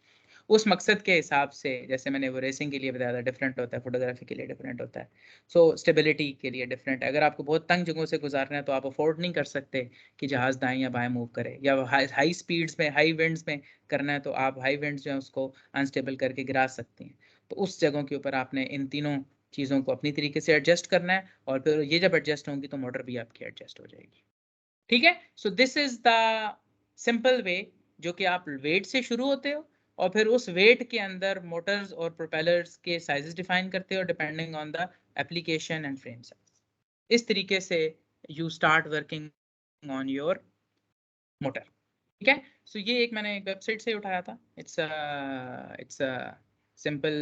उस मकसद के हिसाब से, जैसे मैंने वो रेसिंग के लिए बताया था डिफरेंट होता है, फोटोग्राफी के लिए डिफरेंट होता है, सो स्टेबिलिटी के लिए डिफरेंट है। अगर आपको बहुत तंग जगहों से गुजारना है तो आप अफोर्ड नहीं कर सकते कि जहाज़ दाएं या बाएं मूव करे, या हाई स्पीड्स में, हाई विंड्स में करना है तो आप हाई विंड्स जो है उसको अनस्टेबल करके गिरा सकती हैं। तो उस जगहों के ऊपर आपने इन तीनों चीज़ों को अपनी तरीके से एडजस्ट करना है, और फिर ये जब एडजस्ट होंगी तो मोटर भी आपकी एडजस्ट हो जाएगी। ठीक है, so this is the simple way, जो कि आप वेट से शुरू होते हो और फिर उस वेट के अंदर मोटर्स और प्रोपेलर्स के साइजेस डिफाइन करते हो depending on the application and frame size. इस तरीके से you start working on your motor. ठीक है, सो ये एक मैंने एक वेबसाइट से उठाया था। इट्स सिंपल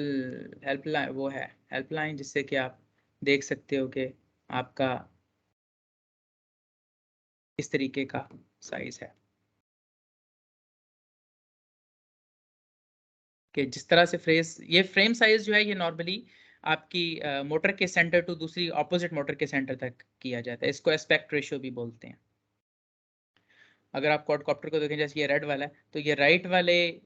हेल्पलाइन, वो है हेल्पलाइन, जिससे कि आप देख सकते हो कि आपका इस तरीके का साइज है, कि जिस तरह से ये फ्रेम साइज जो है ये नॉर्मली आपकी मोटर के सेंटर टू दूसरी ऑपोजिट मोटर के सेंटर तक किया जाता है। इसको एस्पेक्ट रेशियो भी बोलते हैं। अगर आप क्वाडकॉप्टर को देखें, जैसे ये रेड वाला है, तो ये राइट वाले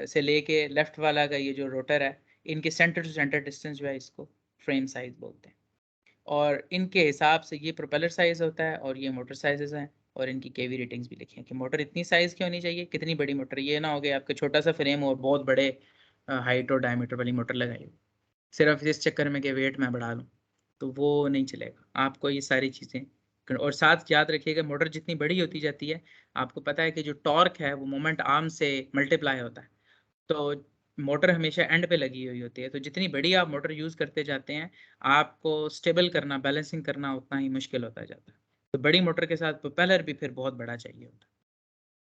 से लेके लेफ्ट वाला का ये जो रोटर है, इनके सेंटर टू सेंटर डिस्टेंस जो है इसको फ्रेम साइज बोलते हैं। और इनके हिसाब से ये प्रोपेलर साइज होता है और ये मोटर साइजेस हैं, और इनकी केवी रेटिंग्स भी लिखी हैं कि मोटर इतनी साइज की होनी चाहिए, कितनी बड़ी मोटर। ये ना हो गया आपका छोटा सा फ्रेम और बहुत बड़े हाइट और डायमीटर वाली मोटर लगाई, सिर्फ इस चक्कर में कि वेट मैं बढ़ा लूँ, तो वो नहीं चलेगा। आपको ये सारी चीज़ें और साथ याद रखिएगा, मोटर जितनी बड़ी होती जाती है, आपको पता है कि जो टॉर्क है वो मोमेंट आर्म से मल्टीप्लाई होता है। तो मोटर हमेशा एंड पे लगी हुई होती है, तो जितनी बड़ी आप मोटर यूज़ करते जाते हैं, आपको स्टेबल करना, बैलेंसिंग करना उतना ही मुश्किल होता जाता है। तो बड़ी मोटर के साथ प्रोपेलर भी फिर बहुत बड़ा चाहिए होता है।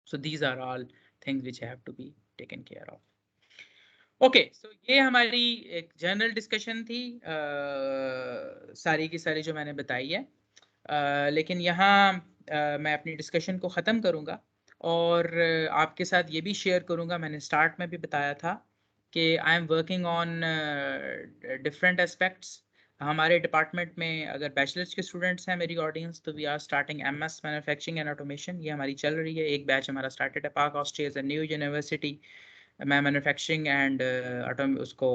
So these are all things which have to be taken care of. Okay, so ये हमारी एक जनरल डिस्कशन थी, सारी की सारी जो मैंने बताई है। लेकिन यहाँ मैं अपनी डिस्कशन को ख़त्म करूँगा और आपके साथ ये भी शेयर करूँगा, मैंने स्टार्ट में भी बताया था कि I am working on different aspects. हमारे डिपार्टमेंट में अगर बैचलर्स के स्टूडेंट्स हैं मेरी ऑडियंस, तो we are starting MS manufacturing and automation, ये हमारी चल रही है। एक बैच हमारा स्टार्टेड है, पार्क ऑस्ट्रिया न्यू यूनिवर्सिटी। मैं मैन्युफैक्चरिंग एंड उसको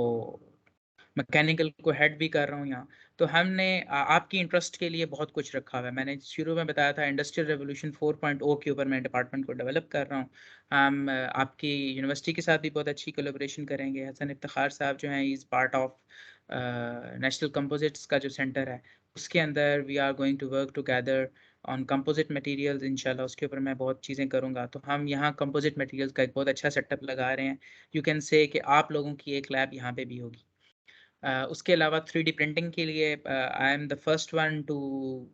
मैकेनिकल को हेड भी कर रहा हूँ यहाँ। तो हमने आपकी इंटरेस्ट के लिए बहुत कुछ रखा हुआ है। मैंने शुरू में बताया था इंडस्ट्रियल रेवोल्यूशन 4.0 के ऊपर मैं डिपार्टमेंट को डेवलप कर रहा हूँ। हम आपकी यूनिवर्सिटी के साथ भी बहुत अच्छी कोलैबोरेशन करेंगे। हसन इफ्तिखार साहब जो हैं is part of national composites का जो सेंटर है, उसके अंदर we are going to work together on composite materials इंशाल्लाह। उसके ऊपर मैं बहुत चीज़ें करूँगा। तो हम यहाँ कंपोजिट मटेरियल्स का एक बहुत अच्छा सेटअप लगा रहे हैं। यू कैन से कि आप लोगों की एक लैब यहाँ पे भी होगी। उसके अलावा 3D प्रिंटिंग के लिए I am the first one two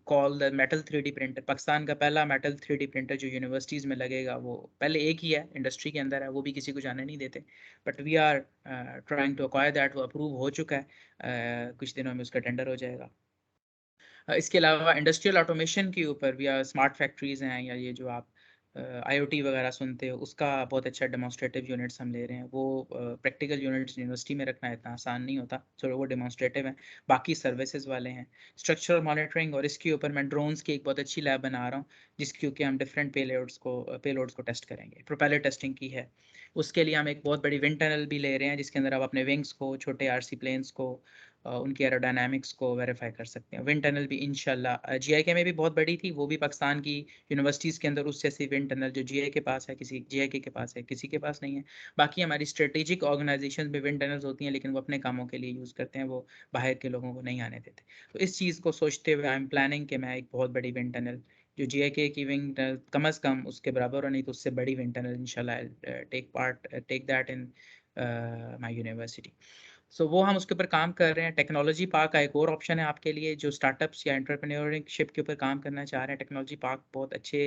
call the metal 3D printer. Pakistan का पहला मेटल 3D प्रिंटर जो यूनिवर्सिटीज़ में लगेगा, वो पहले एक ही है, इंडस्ट्री के अंदर है, वो भी किसी को जाने नहीं देते। But we are trying to acquire that. वो अप्रूव हो चुका है, कुछ दिनों में उसका टेंडर हो जाएगा। इसके अलावा इंडस्ट्रियल ऑटोमेशन के ऊपर भी स्मार्ट फैक्ट्रीज़ हैं, या ये जो आप IoT वगैरह सुनते हो, उसका बहुत अच्छा डेमोन्स्ट्रेटिव यूनिट्स हम ले रहे हैं। वो प्रैक्टिकल यूनिट्स यूनिवर्सिटी में रखना इतना आसान नहीं होता, सो वो डेमोन्स्ट्रेटिव हैं। बाकी सर्विसेज वाले हैं, स्ट्रक्चरल मॉनिटरिंग, और इसके ऊपर मैं ड्रोन्स की एक बहुत अच्छी लैब बना रहा हूँ, जिसके ऊपर हम डिफरेंट पेलोड्स को टेस्ट करेंगे। प्रोपेलर टेस्टिंग की है, उसके लिए हम एक बहुत बड़ी विंड टनल भी ले रहे हैं, जिसके अंदर आप अपने विंग्स को, छोटे RC प्लेन्स को, उनकी एरोडायनामिक्स को वेरीफाई कर सकते हैं। विंड टनल भी इंशाल्लाह, GIK में भी बहुत बड़ी थी, वो भी पाकिस्तान की यूनिवर्सिटीज़ के अंदर उस जैसी विंड टनल जो GIK के पास है, किसी GIK के पास है, किसी के पास नहीं है। बाकी हमारी स्ट्रेटेजिक ऑर्गेनाइजेशन में विंड टनल्स होती हैं, लेकिन वो अपने कामों के लिए यूज़ करते हैं, वो बाहर के लोगों को नहीं आने देते। तो इस चीज़ को सोचते हुए आई एम प्लानिंग कि मैं एक बहुत बड़ी विंड टनल, जो GIK की विंग टनल कम अज़ कम उसके बराबर हो, नहीं तो उससे बड़ी विंड टनल इंशाल्लाह take that in my university. So वो हम उसके ऊपर काम कर रहे हैं। टेक्नोलॉजी पार्क का एक और ऑप्शन है आपके लिए, जो स्टार्टअप्स या एंटरप्रेन्योरशिप के ऊपर काम करना चाह रहे हैं। टेक्नोलॉजी पार्क बहुत अच्छे,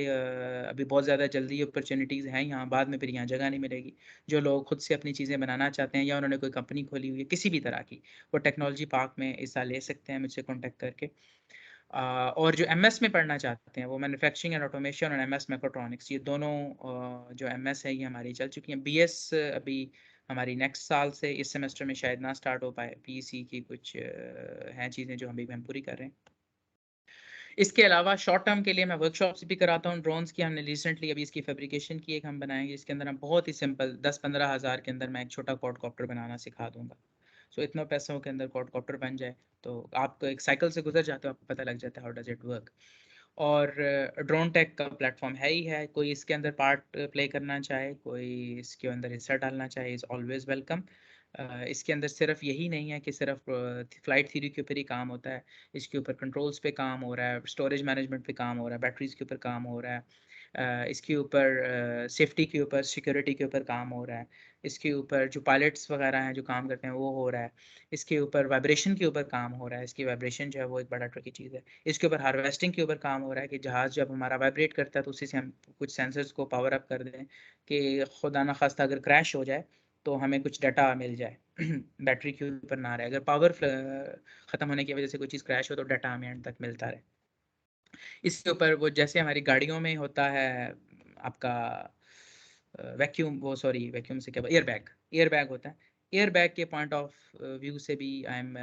अभी बहुत ज़्यादा जल्दी अपॉर्चुनिटीज़ हैं यहाँ, बाद में फिर यहाँ जगह नहीं मिलेगी। जो लोग खुद से अपनी चीज़ें बनाना चाहते हैं, या उन्होंने कोई कंपनी खोली हुई है किसी भी तरह की, वो टेक्नोलॉजी पार्क में हिस्सा ले सकते हैं मुझसे कॉन्टैक्ट करके। और जो MS में पढ़ना चाहते हैं, वो मैन्युफैक्चरिंग एंड ऑटोमेशन और MS मैकाट्रॉनिक्स, ये दोनों जो MS है ये हमारी चल चुकी हैं। BS अभी हमारी नेक्स्ट साल से, इस सेमेस्टर में शायद ना स्टार्ट हो पाए। PEC की कुछ हैं चीज़ें जो हम पूरी कर रहे हैं। इसके अलावा शॉर्ट टर्म के लिए मैं वर्कशॉप्स भी कराता हूँ ड्रोन्स की। हमने रिसेंटली अभी इसकी फैब्रिकेशन की एक हम बनाएंगे, इसके अंदर हम बहुत ही सिंपल 10-15 हज़ार के अंदर मैं एक छोटा क्वाडकॉप्टर बनाना सिखा दूंगा। सो इतना पैसों के अंदर क्वाडकॉप्टर बन जाए, तो आपको एक साइकिल से गुजर जाते हो, आपको पता लग जाता है हाउ डज इट वर्क। और ड्रोन टेक का प्लेटफॉर्म है ही है, कोई इसके अंदर पार्ट प्ले करना चाहे, कोई इसके अंदर हिस्सा डालना चाहे, इज़ ऑलवेज़ वेलकम। इसके अंदर सिर्फ यही नहीं है कि सिर्फ फ्लाइट थ्योरी के ऊपर ही काम होता है। इसके ऊपर कंट्रोल्स पे काम हो रहा है, स्टोरेज मैनेजमेंट पे काम हो रहा है, बैटरीज के ऊपर काम हो रहा है, इसके ऊपर सेफ्टी के ऊपर, सिक्योरिटी के ऊपर काम हो रहा है, इसके ऊपर जो पायलट्स वगैरह हैं जो काम करते हैं वो हो रहा है, इसके ऊपर वाइब्रेशन के ऊपर काम हो रहा है। इसकी वाइब्रेशन जो है वो एक बड़ा ट्रिकी चीज़ है। इसके ऊपर हार्वेस्टिंग के ऊपर काम हो रहा है कि जहाज़ जब हमारा वाइब्रेट करता है तो उसी से हम कुछ सेंसर्स को पावर अप कर दें कि खुदा न खास्ता अगर क्रैश हो जाए तो हमें कुछ डाटा मिल जाए बैटरी के ऊपर ना रहे। अगर पावर ख़त्म होने की वजह से कोई चीज़ क्रैश हो तो डाटा हमें एंड तक मिलता रहे। इसके ऊपर वो जैसे हमारी गाड़ियों में होता है आपका वैक्यूम, वो सॉरी वैक्यूम से क्या, एयर बैग होता है। एयर बैग के पॉइंट ऑफ व्यू से भी आई एम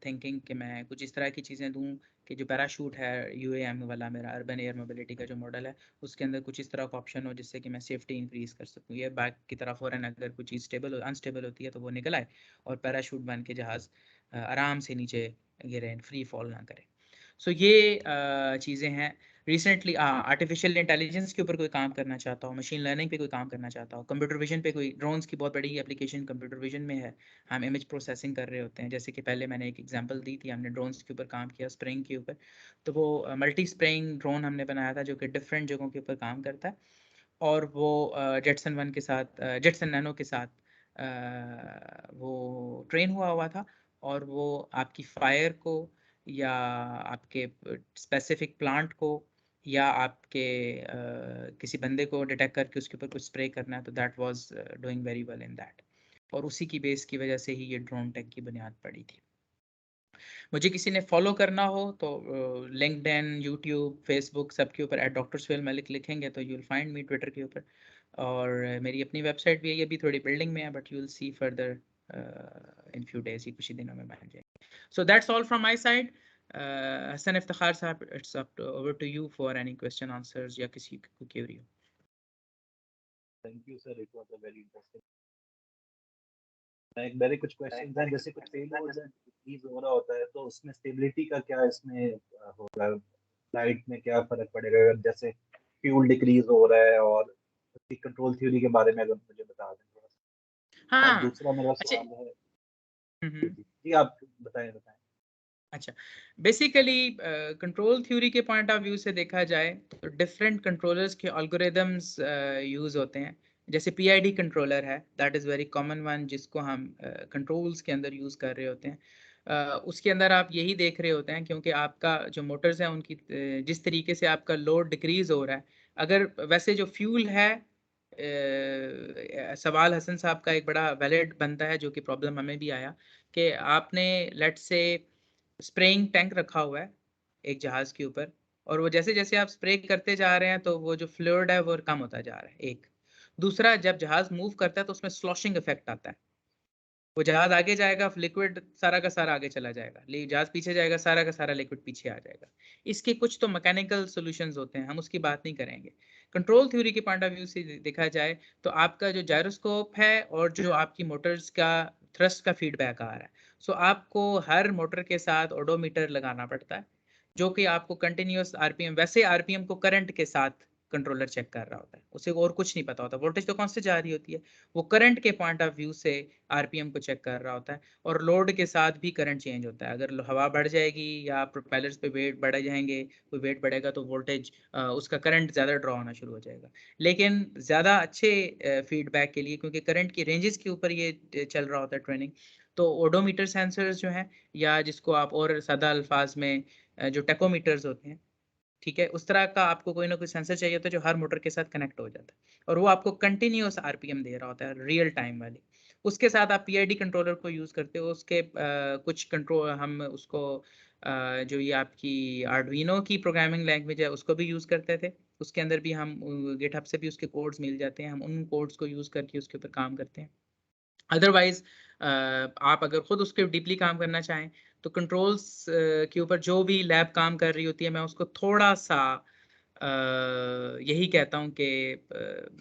थिंकिंग कि मैं कुछ इस तरह की चीज़ें दूं कि जो पैराशूट है UAM वाला, मेरा अर्बन एयर मोबिलिटी का जो मॉडल है, उसके अंदर कुछ इस तरह का ऑप्शन हो जिससे कि मैं सेफ्टी इंक्रीज़ कर सकूं। एयर बैग की तरह फ़ौरन अगर कोई चीज़ अनस्टेबल होती है तो वो निकल आए और पैराशूट बन के जहाज़ आराम से नीचे गिरे, फ्री फॉल ना करे। सो ये चीज़ें हैं। रिसेंटली आर्टिफिशियल इंटेलिजेंस के ऊपर कोई काम करना चाहता हो, मशीन लर्निंग पे कोई काम करना चाहता हो, कंप्यूटर विजन पे कोई, ड्रोन्स की बहुत बड़ी एप्लीकेशन कंप्यूटर विजन में है। हम इमेज प्रोसेसिंग कर रहे होते हैं, जैसे कि पहले मैंने एक एग्जांपल दी थी, हमने ड्रोन्स के ऊपर काम किया, स्प्रेइंग के ऊपर। तो वो मल्टी स्प्रेइंग ड्रोन हमने बनाया था जो कि डिफरेंट जगहों के ऊपर काम करता है, और वो जेटसन वन के साथ, जेटसन नैनो के साथ वो ट्रेन हुआ था, और वो आपकी फायर को, या आपके स्पेसिफिक प्लांट को, या आपके किसी बंदे को डिटेक्ट करके उसके ऊपर कुछ स्प्रे करना है, तो that was doing very well in that. और उसी की बेस की वजह से ही ये ड्रोन टेक की बुनियाद पड़ी थी। मुझे किसी ने फॉलो करना हो तो लिंक्डइन, यूट्यूब, फेसबुक, सबके ऊपर डॉक्टर सुहेल मलिक लिखेंगे तो you will find me. Twitter के ऊपर, और मेरी अपनी वेबसाइट भी है, ये भी थोड़ी बिल्डिंग में है, but you will see further in few days, ही कुछ ही दिनों में बन जाएगी। So that's all from my side. Hasan Iftikhar sahab, it's up over to you for any question answers या किसी को क्वेरी हो। Thank you, sir. It was a very interesting. एक मेरे कुछ क्वेश्चन हैं, जैसे कुछ पेलोड डिक्रीज हो रहा होता है तो उसमें स्टेबिलिटी का क्या इसमें होगा, फ्लाइट में क्या फर्क पड़ेगा अगर जैसे फ्यूल डिक्रीज हो रहा है, और कंट्रोल थ्योरी के बारे में अगर मुझे बता दें थोड़ा सा। और हाँ दूसरा मेरा अच्छा। सवाल है, हम्म। जी आप बताएं बताएं। अच्छा, बेसिकली कंट्रोल थ्योरी के पॉइंट ऑफ व्यू से देखा जाए तो डिफरेंट कंट्रोलर्स के अल्गोरिदम्स यूज होते हैं। जैसे पीआईडी कंट्रोलर है, that is very common one, जिसको हम कंट्रोल्स के अंदर यूज़ कर रहे होते हैं। उसके अंदर आप यही देख रहे होते हैं क्योंकि आपका जो मोटर्स हैं उनकी जिस तरीके से आपका लोड डिक्रीज हो रहा है, अगर वैसे जो फ्यूल है, सवाल हसन साहब का एक बड़ा वैलिड बनता है जो कि प्रॉब्लम हमें भी आया कि आपने लेट्स से स्प्रेइंग टैंक रखा हुआ है एक जहाज के ऊपर, और वो जैसे जैसे आप स्प्रे करते जा रहे हैं तो वो जो फ्लूइड है वो कम होता जा रहा है। एक दूसरा, जब जहाज मूव करता है तो उसमें स्लॉशिंग इफेक्ट आता है। वो जहाज आगे जाएगा, लिक्विड सारा का सारा आगे चला जाएगा, जहाज पीछे जाएगा, सारा का सारा लिक्विड पीछे आ जाएगा। इसके कुछ तो मैकेनिकल सॉल्यूशंस होते हैं, हम उसकी बात नहीं करेंगे। कंट्रोल थ्योरी के पॉइंट ऑफ व्यू से देखा जाए तो आपका जो जायरोस्कोप है और जो आपकी मोटर्स का थ्रस्ट का फीडबैक आ रहा है, सो आपको हर मोटर के साथ ओडोमीटर लगाना पड़ता है, जो कि आपको कंटिन्यूस आरपीएम, वैसे आरपीएम को करंट के साथ कंट्रोलर चेक कर रहा होता है, उसे और कुछ नहीं पता होता। वोल्टेज तो कांस्टेंट जा रही होती है, वो करंट के पॉइंट ऑफ व्यू से आरपीएम को चेक कर रहा होता है। और लोड के साथ भी करंट चेंज होता है, अगर हवा बढ़ जाएगी या प्रोपेलर्स पे वेट बढ़ जाएंगे, कोई वेट बढ़ेगा तो वोल्टेज उसका करंट ज़्यादा ड्रॉ होना शुरू हो जाएगा। लेकिन ज़्यादा अच्छे फीडबैक के लिए, क्योंकि करंट की रेंजेस के ऊपर ये चल रहा होता है ट्रेनिंग, तो ओडोमीटर सेंसर्स जो हैं, या जिसको आप और सादा अल्फाज में जो टेकोमीटर्स होते हैं, ठीक है, उस तरह का आपको कोई ना कोई सेंसर चाहिए होता है जो हर मोटर के साथ कनेक्ट हो जाता है, और वो आपको कंटिन्यूअस आरपीएम दे रहा होता है, रियल टाइम वाली। उसके साथ आप पीआईडी कंट्रोलर को यूज़ करते हो, उसके कुछ कंट्रोल हम उसको जो ये आपकी आर्डुइनो की प्रोग्रामिंग लैंग्वेज है उसको भी यूज़ करते थे। उसके अंदर भी हम गिटहब से भी उसके कोड्स मिल जाते हैं, हम उन कोड्स को यूज़ करके उसके ऊपर काम करते हैं। अदरवाइज आप अगर खुद उसके डीपली काम करना चाहें तो कंट्रोल्स के ऊपर जो भी लैब काम कर रही होती है, मैं उसको थोड़ा सा यही कहता हूँ कि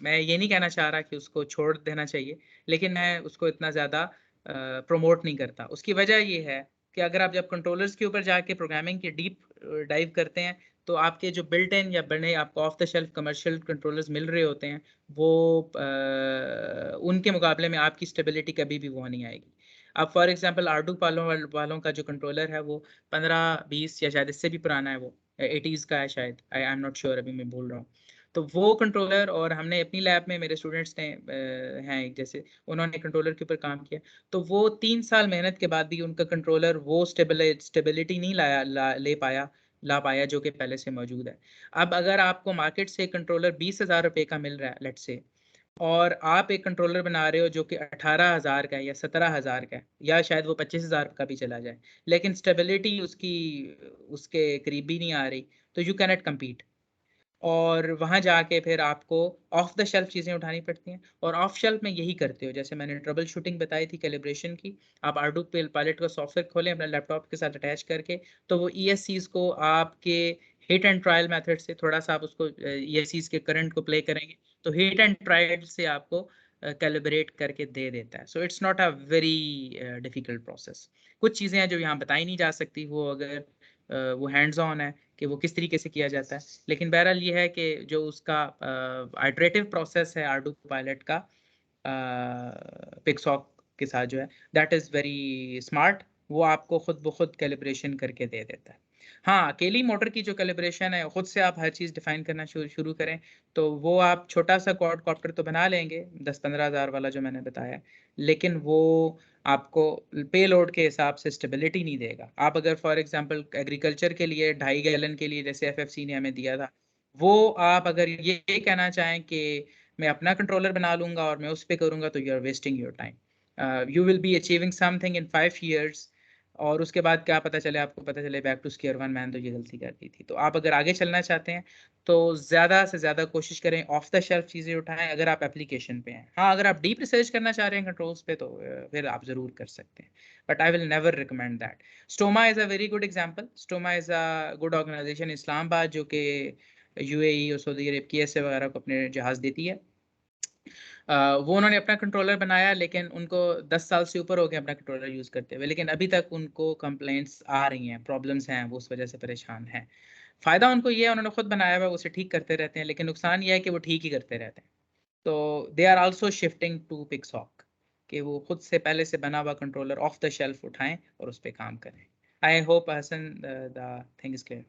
मैं ये नहीं कहना चाह रहा कि उसको छोड़ देना चाहिए, लेकिन मैं उसको इतना ज़्यादा प्रमोट नहीं करता। उसकी वजह ये है कि अगर आप जब कंट्रोलर्स के ऊपर जाके प्रोग्रामिंग के डीप डाइव करते हैं तो आपके जो बिल्ट इन या बने आपको off the shelf commercial controllers मिल रहे होते हैं, वो उनके मुकाबले में आपकी स्टेबिलिटी कभी भी वो नहीं आएगी। अब फॉर एग्जांपल आर्डू वालों का जो कंट्रोलर है वो 15-20 या शायद इससे भी पुराना है, वो 80s का है शायद, आई एम नॉट श्योर, अभी मैं बोल रहा हूँ। तो वो कंट्रोलर, और हमने अपनी लैब में मेरे स्टूडेंट्स ने हैं एक जैसे, उन्होंने कंट्रोलर के ऊपर काम किया, तो वो 3 साल मेहनत के बाद भी उनका कंट्रोलर वो स्टेबिलिटी नहीं ला पाया जो कि पहले से मौजूद है। अब अगर आपको मार्केट से कंट्रोलर 20,000 रुपए का मिल रहा है लेट्स से, और आप एक कंट्रोलर बना रहे हो जो कि 18,000 का है या 17,000 का है, या शायद वो 25,000 का भी चला जाए, लेकिन स्टेबिलिटी उसकी उसके करीब भी नहीं आ रही, तो यू कैनट कम्पीट। और वहाँ जाके फिर आपको ऑफ द शेल्फ चीज़ें उठानी पड़ती हैं, और ऑफ शेल्फ में यही करते हो, जैसे मैंने ट्रबल शूटिंग बताई थी कैलिब्रेशन की। आप आर्डू पायलट का सॉफ्टवेयर खोलें अपने लैपटॉप के साथ अटैच करके, तो वो ESCs को आपके हिट एंड ट्रायल मेथड से थोड़ा सा आप उसको ESCs के करंट को प्ले करेंगे तो हिट एंड ट्रायल से आपको कैलिब्रेट करके दे देता है। So it's not a very difficult process. कुछ चीज़ें हैं जो यहाँ बताई नहीं जा सकती, वो अगर वो हैंड्स ऑन है कि वो किस तरीके से किया जाता है, लेकिन बहरहाल ये है कि जो उसका आइटरेटिव प्रोसेस है आर्डू पायलट का पिक्सॉक के साथ जो है, दैट इज़ वेरी स्मार्ट, वो आपको खुद ब खुद कैलिब्रेशन करके दे देता है। हाँ, अकेली मोटर की जो कैलिब्रेशन है, खुद से आप हर चीज़ डिफाइन करना शुरू करें तो वो आप छोटा सा क्वाड कॉप्टर तो बना लेंगे 10-15 हज़ार वाला जो मैंने बताया, लेकिन वो आपको पे लोड के हिसाब से स्टेबिलिटी नहीं देगा। आप अगर फॉर एग्जांपल एग्रीकल्चर के लिए 2.5 गैलन के लिए जैसे एफएफसी ने हमें दिया था, वो आप अगर ये कहना चाहें कि मैं अपना कंट्रोलर बना लूंगा और मैं उस पर करूंगा, तो you are wasting your time. You will be achieving something in 5 years, और उसके बाद क्या पता चले, आपको पता चले बैक टू स्क्वायर वन, मैंने तो ये गलती कर दी थी। तो आप अगर आगे चलना चाहते हैं तो ज़्यादा से ज़्यादा कोशिश करें ऑफ द शेल्फ चीज़ें उठाएं, अगर आप एप्लीकेशन पे हैं। हाँ, अगर आप डीप रिसर्च करना चाह रहे हैं कंट्रोल्स पे तो फिर आप ज़रूर कर सकते हैं, but I will never recommend that. स्टोमा is a very good example. स्टोमा is a good organisation Islamabad, जो कि UAE और सऊदी अरब की ऐसे वगैरह को अपने जहाज़ देती है। वो उन्होंने अपना कंट्रोलर बनाया, लेकिन उनको 10 साल से ऊपर हो गए अपना कंट्रोलर यूज़ करते हुए, लेकिन अभी तक उनको कंप्लेंट्स आ रही हैं, प्रॉब्लम्स हैं, वो उस वजह से परेशान हैं। फ़ायदा उनको ये है, उन्होंने खुद बनाया हुआ है, उसे ठीक करते रहते हैं, लेकिन नुकसान ये है कि वो ठीक ही करते रहते हैं। तो they are also shifting to Pixhawk, कि वो खुद से पहले से बना हुआ कंट्रोलर ऑफ द शेल्फ उठाएं और उस पे काम करें। I hope Hasan the thing is clear.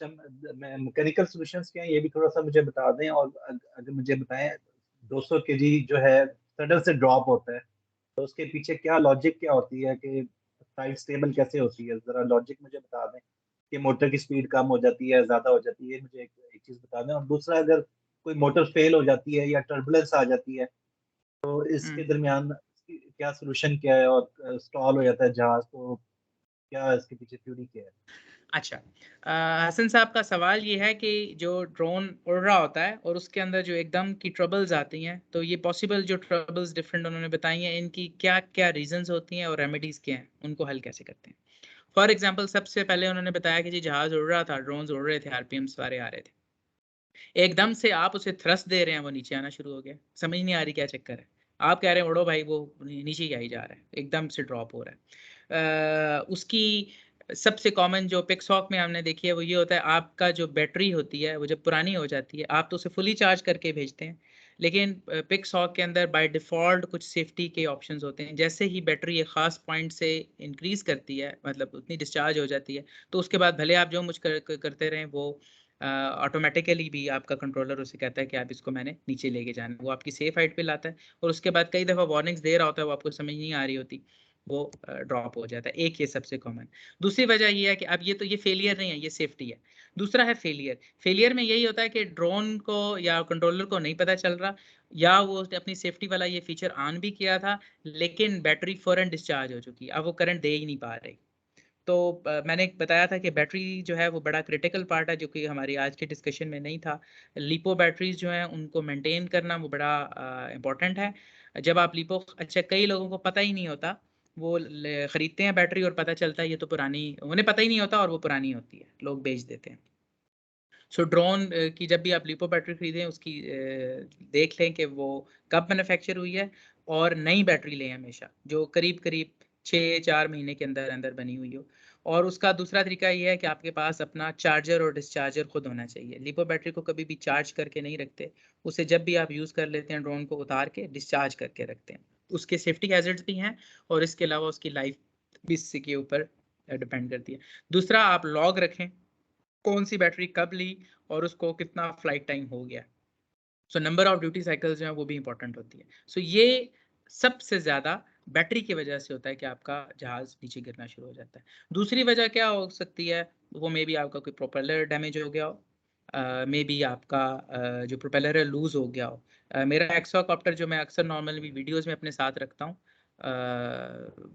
Mechanical solutions क्या है ये भी थोड़ा सा मुझे बता दें, और अगर मुझे बताएं 200 केजी जो है सडन से ड्रॉप होता है, तो उसके पीछे क्या लॉजिक क्या होती है, कि साइड स्टेबल कैसे होती है, जरा लॉजिक मुझे बता दें कि मोटर की स्पीड कम हो जाती है, ज्यादा हो जाती है, मुझे एक चीज बता दें। और दूसरा, अगर कोई मोटर फेल हो जाती है या टर्बुलेंस आ जाती है, तो इसके दरमियान क्या सोल्यूशन क्या है, और स्टॉल हो जाता है जहाज, तो क्या इसके पीछे थ्योरी क्या है? अच्छा, हसन साहब का सवाल ये है कि जो ड्रोन उड़ रहा होता है और उसके अंदर जो एकदम की ट्रबल्स आती हैं, तो ये पॉसिबल जो ट्रबल्स डिफरेंट उन्होंने बताई हैं, इनकी क्या क्या रीजंस होती हैं और रेमेडीज क्या हैं, उनको हल कैसे करते हैं। फॉर एग्जांपल, सबसे पहले उन्होंने बताया कि जी जहाज उड़ रहा था, ड्रोन्स उड़ रहे थे, आरपीएम सारे आ रहे थे, एकदम से आप उसे थ्रस्ट दे रहे हैं, वो नीचे आना शुरू हो गया, समझ नहीं आ रही क्या चक्कर है। आप कह रहे हैं उड़ो भाई, वो नीचे ही आई जा रहा है, एकदम से ड्रॉप हो रहा है। उसकी सबसे कॉमन जो पिक्सहॉक में हमने देखी है वो ये होता है, आपका जो बैटरी होती है वो जब पुरानी हो जाती है, आप तो उसे फुली चार्ज करके भेजते हैं, लेकिन पिक्सहॉक के अंदर बाय डिफ़ॉल्ट कुछ सेफ्टी के ऑप्शंस होते हैं। जैसे ही बैटरी एक ख़ास पॉइंट से इंक्रीज़ करती है, मतलब उतनी डिस्चार्ज हो जाती है, तो उसके बाद भले आप जो करते रहें, वो ऑटोमेटिकली भी आपका कंट्रोलर उसे कहता है कि आप इसको मैंने नीचे लेके जाना है, वो आपकी सेफ हाइट पे लाता है, और उसके बाद कई दफ़ा वार्निंग्स दे रहा होता है, वो आपको समझ नहीं आ रही होती, वो ड्रॉप हो जाता है। एक ये सबसे कॉमन। दूसरी वजह ये है कि अब ये तो ये फेलियर नहीं है, ये सेफ्टी है। दूसरा है फेलियर। फेलियर में यही होता है कि ड्रोन को या कंट्रोलर को नहीं पता चल रहा, या वो अपनी सेफ्टी वाला ये फीचर ऑन भी किया था, लेकिन बैटरी फौरन डिस्चार्ज हो चुकी है, अब वो करंट दे ही नहीं पा रही। तो मैंने बताया था कि बैटरी जो है वो बड़ा क्रिटिकल पार्ट है, जो कि हमारी आज के डिस्कशन में नहीं था। लिपो बैटरीज जो हैं उनको मेंटेन करना वो बड़ा इम्पोर्टेंट है। जब आप लिपो, अच्छा कई लोगों को पता ही नहीं होता, वो खरीदते हैं बैटरी और पता चलता है ये तो पुरानी, उन्हें पता ही नहीं होता और वो पुरानी होती है, लोग बेच देते हैं। सो ड्रोन की जब भी आप लिपो बैटरी खरीदें, उसकी देख लें कि वो कब मैन्युफैक्चर हुई है, और नई बैटरी लें हमेशा, जो करीब करीब 6-4 महीने के अंदर अंदर बनी हुई हो। और उसका दूसरा तरीका ये है कि आपके पास अपना चार्जर और डिस्चार्जर खुद होना चाहिए। लिपो बैटरी को कभी भी चार्ज करके नहीं रखते, उसे जब भी आप यूज़ कर लेते हैं, ड्रोन को उतार के डिस्चार्ज करके रखते हैं। उसके सेफ्टी हैजर्ड्स भी हैं, और इसके अलावा उसकी लाइफ भी इसके ऊपर डिपेंड करती है। दूसरा, आप लॉग रखें, कौन सी बैटरी कब ली और उसको कितना फ्लाइट टाइम हो गया। So number of duty cycles जो है वो भी इंपॉर्टेंट होती है। सो ये सबसे ज़्यादा बैटरी की वजह से होता है कि आपका जहाज़ नीचे गिरना शुरू हो जाता है। दूसरी वजह क्या हो सकती है, वो मे बी आपका कोई प्रोपेलर डैमेज हो गया हो, मे बी आपका जो प्रोपेलर है लूज़ हो गया हो। मेरा एक्वाकॉप्टर जो मैं अक्सर नॉर्मल भी वीडियोज़ में अपने साथ रखता हूँ,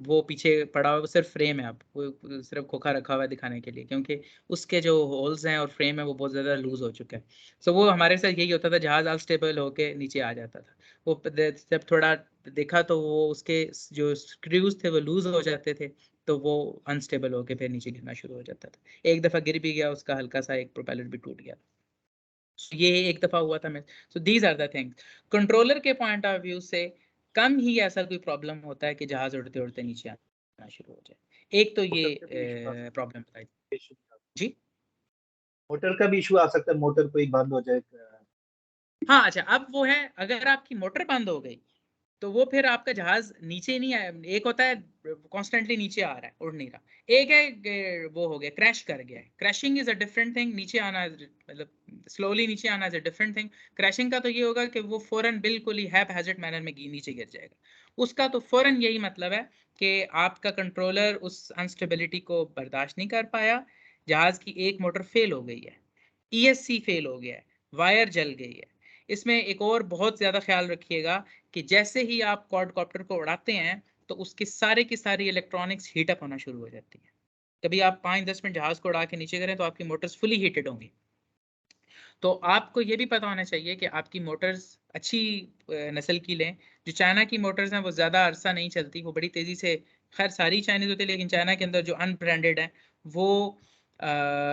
वो पीछे पड़ा हुआ, वो सिर्फ फ्रेम है, अब वो सिर्फ खोखा रखा हुआ है दिखाने के लिए, क्योंकि उसके जो होल्स हैं और फ्रेम है वो बहुत ज़्यादा लूज़ हो चुका है। सो वो हमारे साथ यही होता था, जहाज़ अनस्टेबल होके नीचे आ जाता था। वो जब थोड़ा देखा तो वो उसके जो स्क्रूज थे वो लूज़ हो जाते थे, तो वो अनस्टेबल होके फिर नीचे गिरना शुरू हो जाता था। एक दफ़ा गिर भी गया, उसका हल्का-सा एक प्रोपेलर भी टूट गया। So ये एक दफ़ा हुआ था। मैं so these are the things. Controller के पॉइंट ऑफ व्यू से कम ही ऐसा कोई प्रॉब्लम होता है कि जहाज़ उड़ते-उड़ते नीचे आना शुरू हो जाए। एक तो ये मोटर का भी इशू आ प्रॉब्लम बताई। सकता है, जी? मोटर का भी इशू आ सकता है, मोटर कोई बंद हो जाए। हाँ, अच्छा, अब वो है, अगर आपकी मोटर बंद हो गई, तो वो फिर आपका जहाज़ नीचे नहीं आया। एक होता है कॉन्स्टेंटली नीचे आ रहा है, उड़ नहीं रहा। एक है वो हो गया, क्रैश कर गया है। Crashing is a different thing, नीचे आना मतलब स्लोली नीचे आना is a different thing. Crashing का तो ये होगा कि वो फ़ौरन बिल्कुल ही हैपहैज़र्ड मैनर में नीचे गिर जाएगा। उसका तो फ़ौरन यही मतलब है कि आपका कंट्रोलर उस अनस्टेबिलिटी को बर्दाश्त नहीं कर पाया, जहाज़ की एक मोटर फ़ेल हो गई है, ईएससी फ़ेल हो गया है, वायर जल गई है। इसमें एक और बहुत ज़्यादा ख़्याल रखिएगा कि जैसे ही आप क्वाडकॉप्टर को उड़ाते हैं, तो उसके सारे की सारी इलेक्ट्रॉनिक्स हीट अप होना शुरू हो जाती है। कभी आप 5-10 मिनट जहाज़ को उड़ा के नीचे करें, तो आपकी मोटर्स फुली हीटेड होंगी। तो आपको ये भी पता होना चाहिए कि आपकी मोटर्स अच्छी नस्ल की लें। जो चाइना की मोटर्स हैं वो ज़्यादा अरसा नहीं चलती, वो बड़ी तेज़ी से, खैर सारी चाइनीज़ होती है, लेकिन चाइना के अंदर जो अनब्रांडेड हैं वो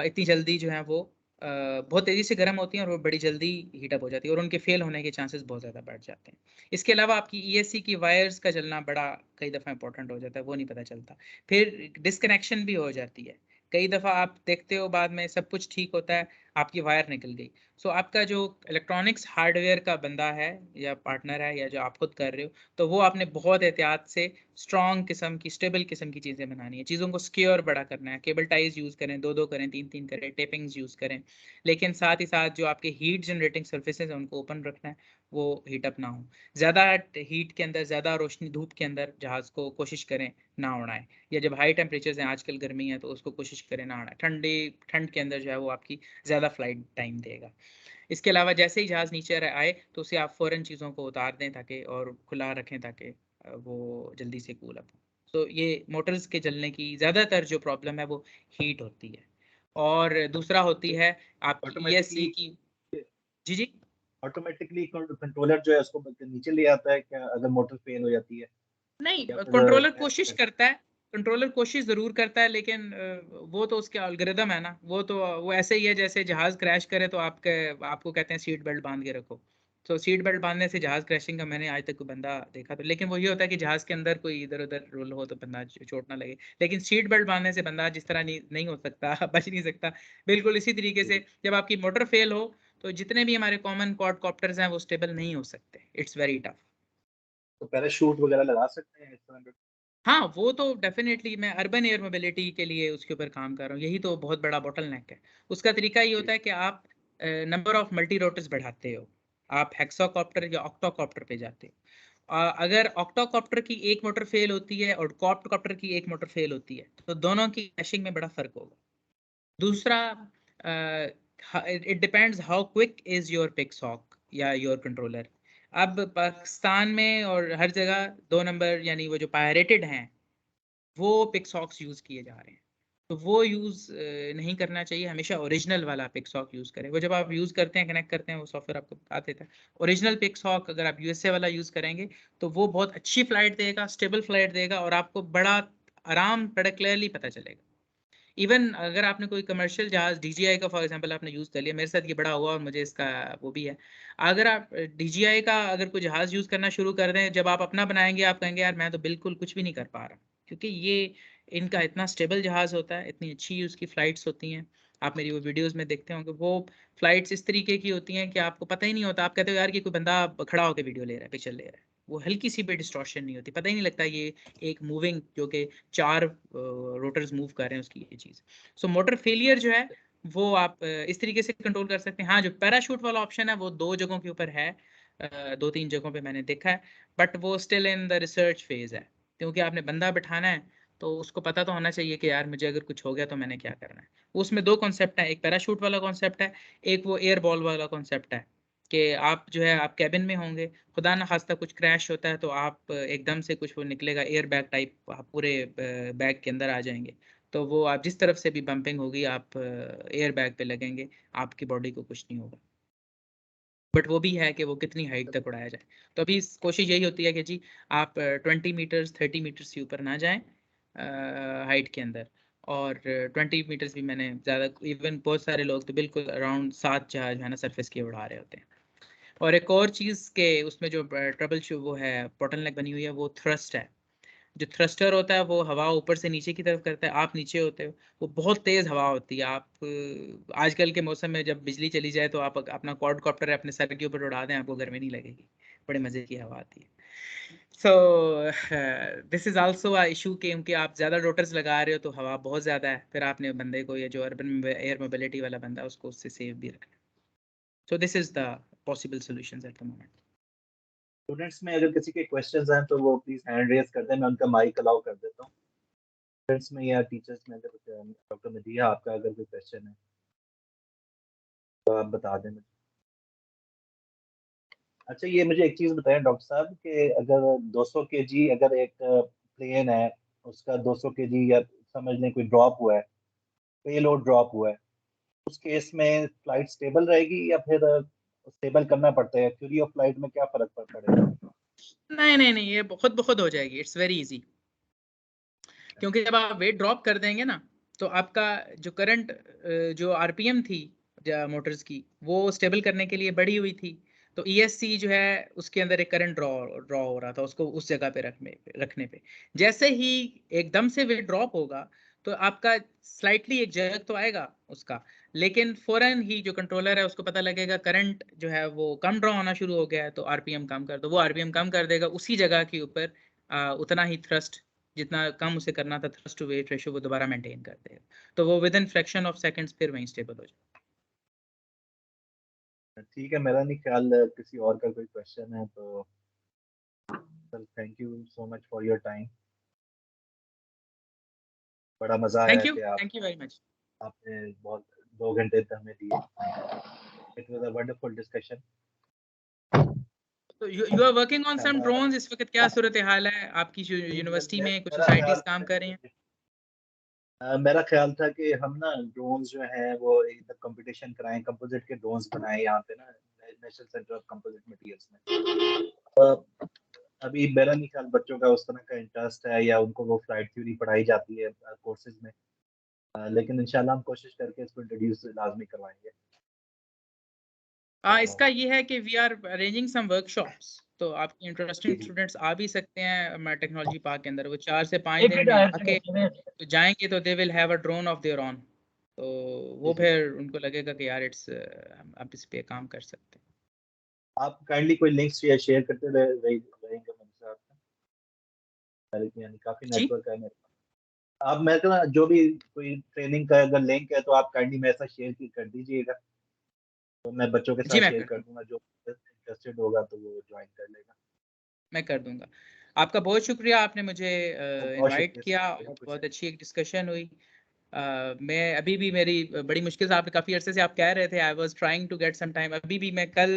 इतनी जल्दी जो है वो बहुत तेज़ी से गर्म होती हैं और वो बड़ी जल्दी हीट अप हो जाती है और उनके फेल होने के चांसेस बहुत ज़्यादा बढ़ जाते हैं। इसके अलावा आपकी ईएससी की वायर्स का जलना बड़ा कई दफ़ा इंपॉर्टेंट हो जाता है, वो नहीं पता चलता। फिर डिस्कनेक्शन भी हो जाती है। कई दफ़ा आप देखते हो बाद में सब कुछ ठीक होता है, आपकी वायर निकल गई। सो आपका जो इलेक्ट्रॉनिक्स हार्डवेयर का बंदा है या पार्टनर है या जो आप खुद कर रहे हो, तो वो आपने बहुत एहतियात से स्ट्रॉन्ग किस्म की, स्टेबल किस्म की चीज़ें बनानी है। चीज़ों को सिक्योर बड़ा करना है, केबल टाइज़ यूज़ करें, 2-2 करें, 3-3 करें, टेपिंग्स यूज़ करें। लेकिन साथ ही साथ जो आपके हीट जनरेटिंग सर्फेसेस हैं उनको ओपन रखना है, वो हीट अप ना हो। ज़्यादा हीट के अंदर, ज़्यादा रोशनी धूप के अंदर जहाज़ को कोशिश करें ना उड़ाएं, या जब हाई टेम्परेचर्स हैं, आजकल गर्मी है, तो उसको कोशिश करें ना उड़ाएं। ठंड के अंदर जो है वो आपकी ज़्यादा फ्लाइट टाइम देगा। इसके अलावा जैसे ही जहाज़ नीचे आए तो उसे आप फ़ौरन चीज़ों को उतार दें ताकि और खुला रखें ताकि वो जल्दी से कूल अप हो। तो ये मोटर्स के जलने की ज़्यादातर जो प्रॉब्लम है वो हीट होती है। और दूसरा होती है आपकी ईएससी ऑटोमेटिकली की। जी, जी। ऑटोमेटिकली कंट्रोलर जो है उसको नीचे ले आता है क्या, अगर मोटर फेल हो जाती है, नहीं, या फिर कंट्रोलर कोशिश करता है, कंट्रोलर कोशिश ज़रूर करता है, लेकिन वो तो उसके एल्गोरिदम है ना, वो ऐसे ही है जैसे जहाज़ क्रैश करे तो आपको कहते हैं सीट बेल्ट बांध के रखो। तो सीट बेल्ट बांधने से जहाज़ क्रैशिंग का मैंने आज तक कोई बंदा देखा तो, लेकिन वो ये होता है कि जहाज़ के अंदर कोई इधर-उधर रोल हो तो बंदा चोट ना लगे। लेकिन सीट बेल्ट बांधने से बंदा जिस तरह नहीं हो सकता, बच नहीं सकता। बिल्कुल इसी तरीके से जब आपकी मोटर फेल हो, तो जितने भी हमारे कॉमन क्वाडकॉप्टर्स हैं वो स्टेबल नहीं हो सकते। It's very tough. तो पैराशूट वगैरह लगा सकते हैं इस तरह का? हाँ, वो तो डेफ़िनेटली मैं अर्बन एयर मोबिलिटी के लिए उसके ऊपर काम कर रहा हूँ। यही तो बहुत बड़ा बॉटलनेक है। उसका तरीका ये होता है कि आप नंबर ऑफ मल्टी रोटर्स बढ़ाते हो। आप हेक्साकॉप्टर या ऑक्टोकॉप्टर पे जाते हो। अगर ऑक्टोकॉप्टर की एक मोटर फ़ेल होती है और क्वाडकॉप्टर की एक मोटर फ़ेल होती है, तो दोनों की क्रैशिंग में बड़ा फ़र्क होगा। दूसरा, it depends how quick is your Pixhawk या योर कंट्रोलर। अब पाकिस्तान में और हर जगह 2 नंबर यानी वो जो पायरेटेड हैं, वो पिक्सहॉक्स यूज़ किए जा रहे हैं। तो वो यूज़ नहीं करना चाहिए, हमेशा ओरिजिनल वाला पिक्सहॉक यूज़ करें। वो जब आप यूज़ करते हैं, कनेक्ट करते हैं, वो सॉफ्टवेयर आपको बता देता है। ओरिजिनल पिक्सहॉक अगर आप यूएसए वाला यूज़ करेंगे, तो वो बहुत अच्छी फ्लाइट देगा, स्टेबल फ्लाइट देगा और आपको बड़ा आराम, बड़ा क्लियरली पता चलेगा। इवन अगर आपने कोई कमर्शियल जहाज़ डीजीआई का फॉर एग्जांपल आपने यूज़ कर लिया, मेरे साथ ये बड़ा हुआ और मुझे इसका वो भी है। अगर आप डीजीआई का अगर कोई जहाज़ यूज़ करना शुरू कर दें, जब आप अपना बनाएँगे आप कहेंगे यार मैं तो बिल्कुल कुछ भी नहीं कर पा रहा। क्योंकि ये इनका इतना स्टेबल जहाज़ होता है, इतनी अच्छी उसकी फ्लाइट्स होती हैं। आप मेरी वो वीडियोज़ में देखते होंगे, वो फ्लाइट्स इस तरीके की होती हैं कि आपको पता ही नहीं होता। आप कहते हो यार कि कोई बंदा खड़ा होके वीडियो ले रहा है, पिक्चर ले रहा है। वो हल्की-सी भी डिस्टॉर्शन नहीं होती, पता ही नहीं लगता ये एक मूविंग जो कि 4 रोटर्स मूव कर रहे हैं उसकी ये चीज़। सो मोटर फेलियर जो है वो आप इस तरीके से कंट्रोल कर सकते हैं। हाँ, जो पैराशूट वाला ऑप्शन है वो 2 जगहों के ऊपर है, 2-3 जगहों पे मैंने देखा है, बट वो still in the research phase है। क्योंकि आपने बंदा बिठाना है, तो उसको पता तो होना चाहिए कि यार मुझे अगर कुछ हो गया तो मैंने क्या करना है। उसमें 2 कॉन्सेप्ट हैं, एक पैराशूट वाला कॉन्सेप्ट है, एक वो एयर बॉल वाला कॉन्सेप्ट है, कि आप जो है आप केबिन में होंगे, खुदा ना खास्ता कुछ क्रैश होता है तो आप एकदम से कुछ वो निकलेगा एयर बैग टाइप, आप पूरे बैग के अंदर आ जाएँगे। तो वो आप जिस तरफ से भी बम्पिंग होगी आप एयर बैग पे लगेंगे, आपकी बॉडी को कुछ नहीं होगा। बट वो भी है कि वो कितनी हाइट तक उड़ाया जाए। तो अभी कोशिश यही होती है कि जी आप 20 मीटर्स 30 मीटर्स से ऊपर ना जाएँ हाइट के अंदर। और 20 मीटर्स भी मैंने ज़्यादा, इवन बहुत सारे लोग तो बिल्कुल अराउंड 7 जहाज है ना सरफेस के उड़ा रहे होते हैं। और एक और चीज़ के उसमें जो ट्रबल शू वो है बॉटलनेक बनी हुई है, वो थ्रस्ट है। जो थ्रस्टर होता है वो हवा ऊपर से नीचे की तरफ करता है, आप नीचे होते हो, वो बहुत तेज़ हवा होती है। आप आजकल के मौसम में जब बिजली चली जाए तो आप अपना क्वाडकॉप्टर अपने सर के ऊपर उड़ा दें, आपको गर्मी नहीं लगेगी, बड़े मज़े की हवा आती है। So this is also a issue, क्योंकि आप ज़्यादा रोटर्स लगा रहे हो तो हवा बहुत ज़्यादा है, फिर आपने बंदे को, या जो अर्बन एयर मोबिलिटी वाला बंदा है उसको उससे सेव भी रखना है। So this is the possible solutions at the moment. Students में अगर किसी के क्वेश्चंस हैं तो वो प्लीज हैंड रेज कर दें, मैं उनका माइक अलाउ कर देता हूँ। स्टूडेंट्स में या टीचर्स में अगर डॉक्टर मदीहा आपका अगर कोई क्वेश्चन है तो आप बता दें मुझे। अच्छा, ये मुझे एक चीज़ बताएं डॉक्टर साहब कि अगर 200 केजी अगर एक प्लेन है, उसका 200 केजी या समझ लें कोई ड्रॉप हुआ है, पे लोड ड्रॉप हुआ है, उस केस में फ्लाइट स्टेबल रहेगी या फिर स्टेबल करना पड़ता है? थ्योरी ऑफ फ्लाइट में क्या फर्क पड़ेगा? नहीं, ये बहुत हो जाएगी, इट्स वेरी ईज़ी। क्योंकि जब आप वेट ड्रॉप कर देंगे ना, तो आपका जो करंट जो आरपीएम थी, मोटर्स की, वो स्टेबल करने के लिए बढ़ी हुई थी। तो ESC जो है उसके अंदर एक करंट ड्रॉ हो रहा था उसको उस जगह पे रखने पे। जैसे ही एकदम से वे ड्रॉप होगा तो आपका स्लाइटली एक जर्क तो आएगा उसका, लेकिन फौरन ही जो कंट्रोलर है उसको पता लगेगा करंट जो है वो कम ड्रॉ होना शुरू हो गया है, तो RPM कम कर दो। वो RPM कम कर देगा, उसी जगह के ऊपर उतना ही थ्रस्ट, जितना कम उसे करना था थ्रस्ट टू वेट रेशियो, वो दोबारा मेंटेन कर देगा। तो वो with in fraction of seconds फिर वहीं स्टेबल हो जाए। ठीक है, मेरा नहीं ख्याल किसी और का कोई क्वेश्चन है तो sir thank you so much for your time. बड़ा मजा आया कि थैंक यू वेरी मच। आपने बहुत 2 घंटे तक हमें दिए। It was a wonderful discussion. तो you are working on some drones, इस वक्त क्या सूरत हाल है आपकी यूनिवर्सिटी में, कुछ सोसाइटीज काम कर रही हैं? मेरा ख्याल था कि हम ना ड्रोन्स जो हैं वो एक कंपटीशन कराएं, कंपोजिट के ड्रोन्स बनाएं यहाँ पे ना national centre of composite materials में। अभी मेरा नहीं ख्याल बच्चों का उस तरह का इंटरेस्ट है या उनको वो फ्लाइट थ्योरी पढ़ाई जाती है कोर्सेज में। लेकिन इंशाल्लाह हम कोशिश करके इसको इंट्रोड्यूस लाजमी करवाएंगे। इसका ये है कि we are arranging some workshops, तो आपके इंटरेस्टेड स्टूडेंट्स आ भी सकते हैं टेक्नोलॉजी पार्क के अंदर। वो 4 से 5 दिन में आके तो जाएंगे तो they will have a drone of their own. तो वो फिर उनको लगेगा कि यार इट्स आप इस पे काम कर सकते हैं। आप काइंडली कोई लिंक्स शेयर करते रहेंगे मेरे साथ, यानी काफी जी नेटवर्क है मेरे पास। आप मैं तो जो भी कोई ट्रेनिंग का अगर लिंक है तो आप काइंडली मेरे साथ शेयर कर दीजिएगा, तो मैं बच्चों के साथ जी मैं शेयर कर कर दूंगा, दूंगा। जो इंटरेस्टेड होगा तो वो ज्वाइन कर लेगा। मैं कर दूंगा। आपका बहुत शुक्रिया, आपने मुझे बहुत इनवाइट शुक्रिया किया सर, और कुछ बहुत अच्छी एक डिस्कशन हुई। मैं अभी भी मेरी बड़ी मुश्किल से, आपने काफ़ी अरसे से आप कह रहे थे I was trying to get some time, अभी भी मैं कल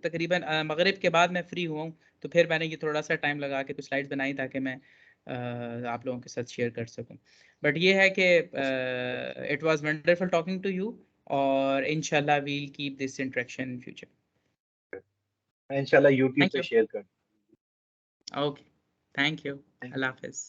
तकरीबन मगरिब के बाद मैं फ्री हुआ हूँ, तो फिर मैंने ये थोड़ा सा टाइम लगा के कुछ स्लाइड्स बनाई ताकि मैं आप लोगों के साथ शेयर कर सकूं। बट ये है कि it was wonderful talking to you, और इंशाल्लाह we'll keep this interaction in future. मैं इंशाल्लाह यूट्यूब थैंक पे यू। शेयर कर ओके, थैंक यू। दूंगा। अल्लाह हाफिज़।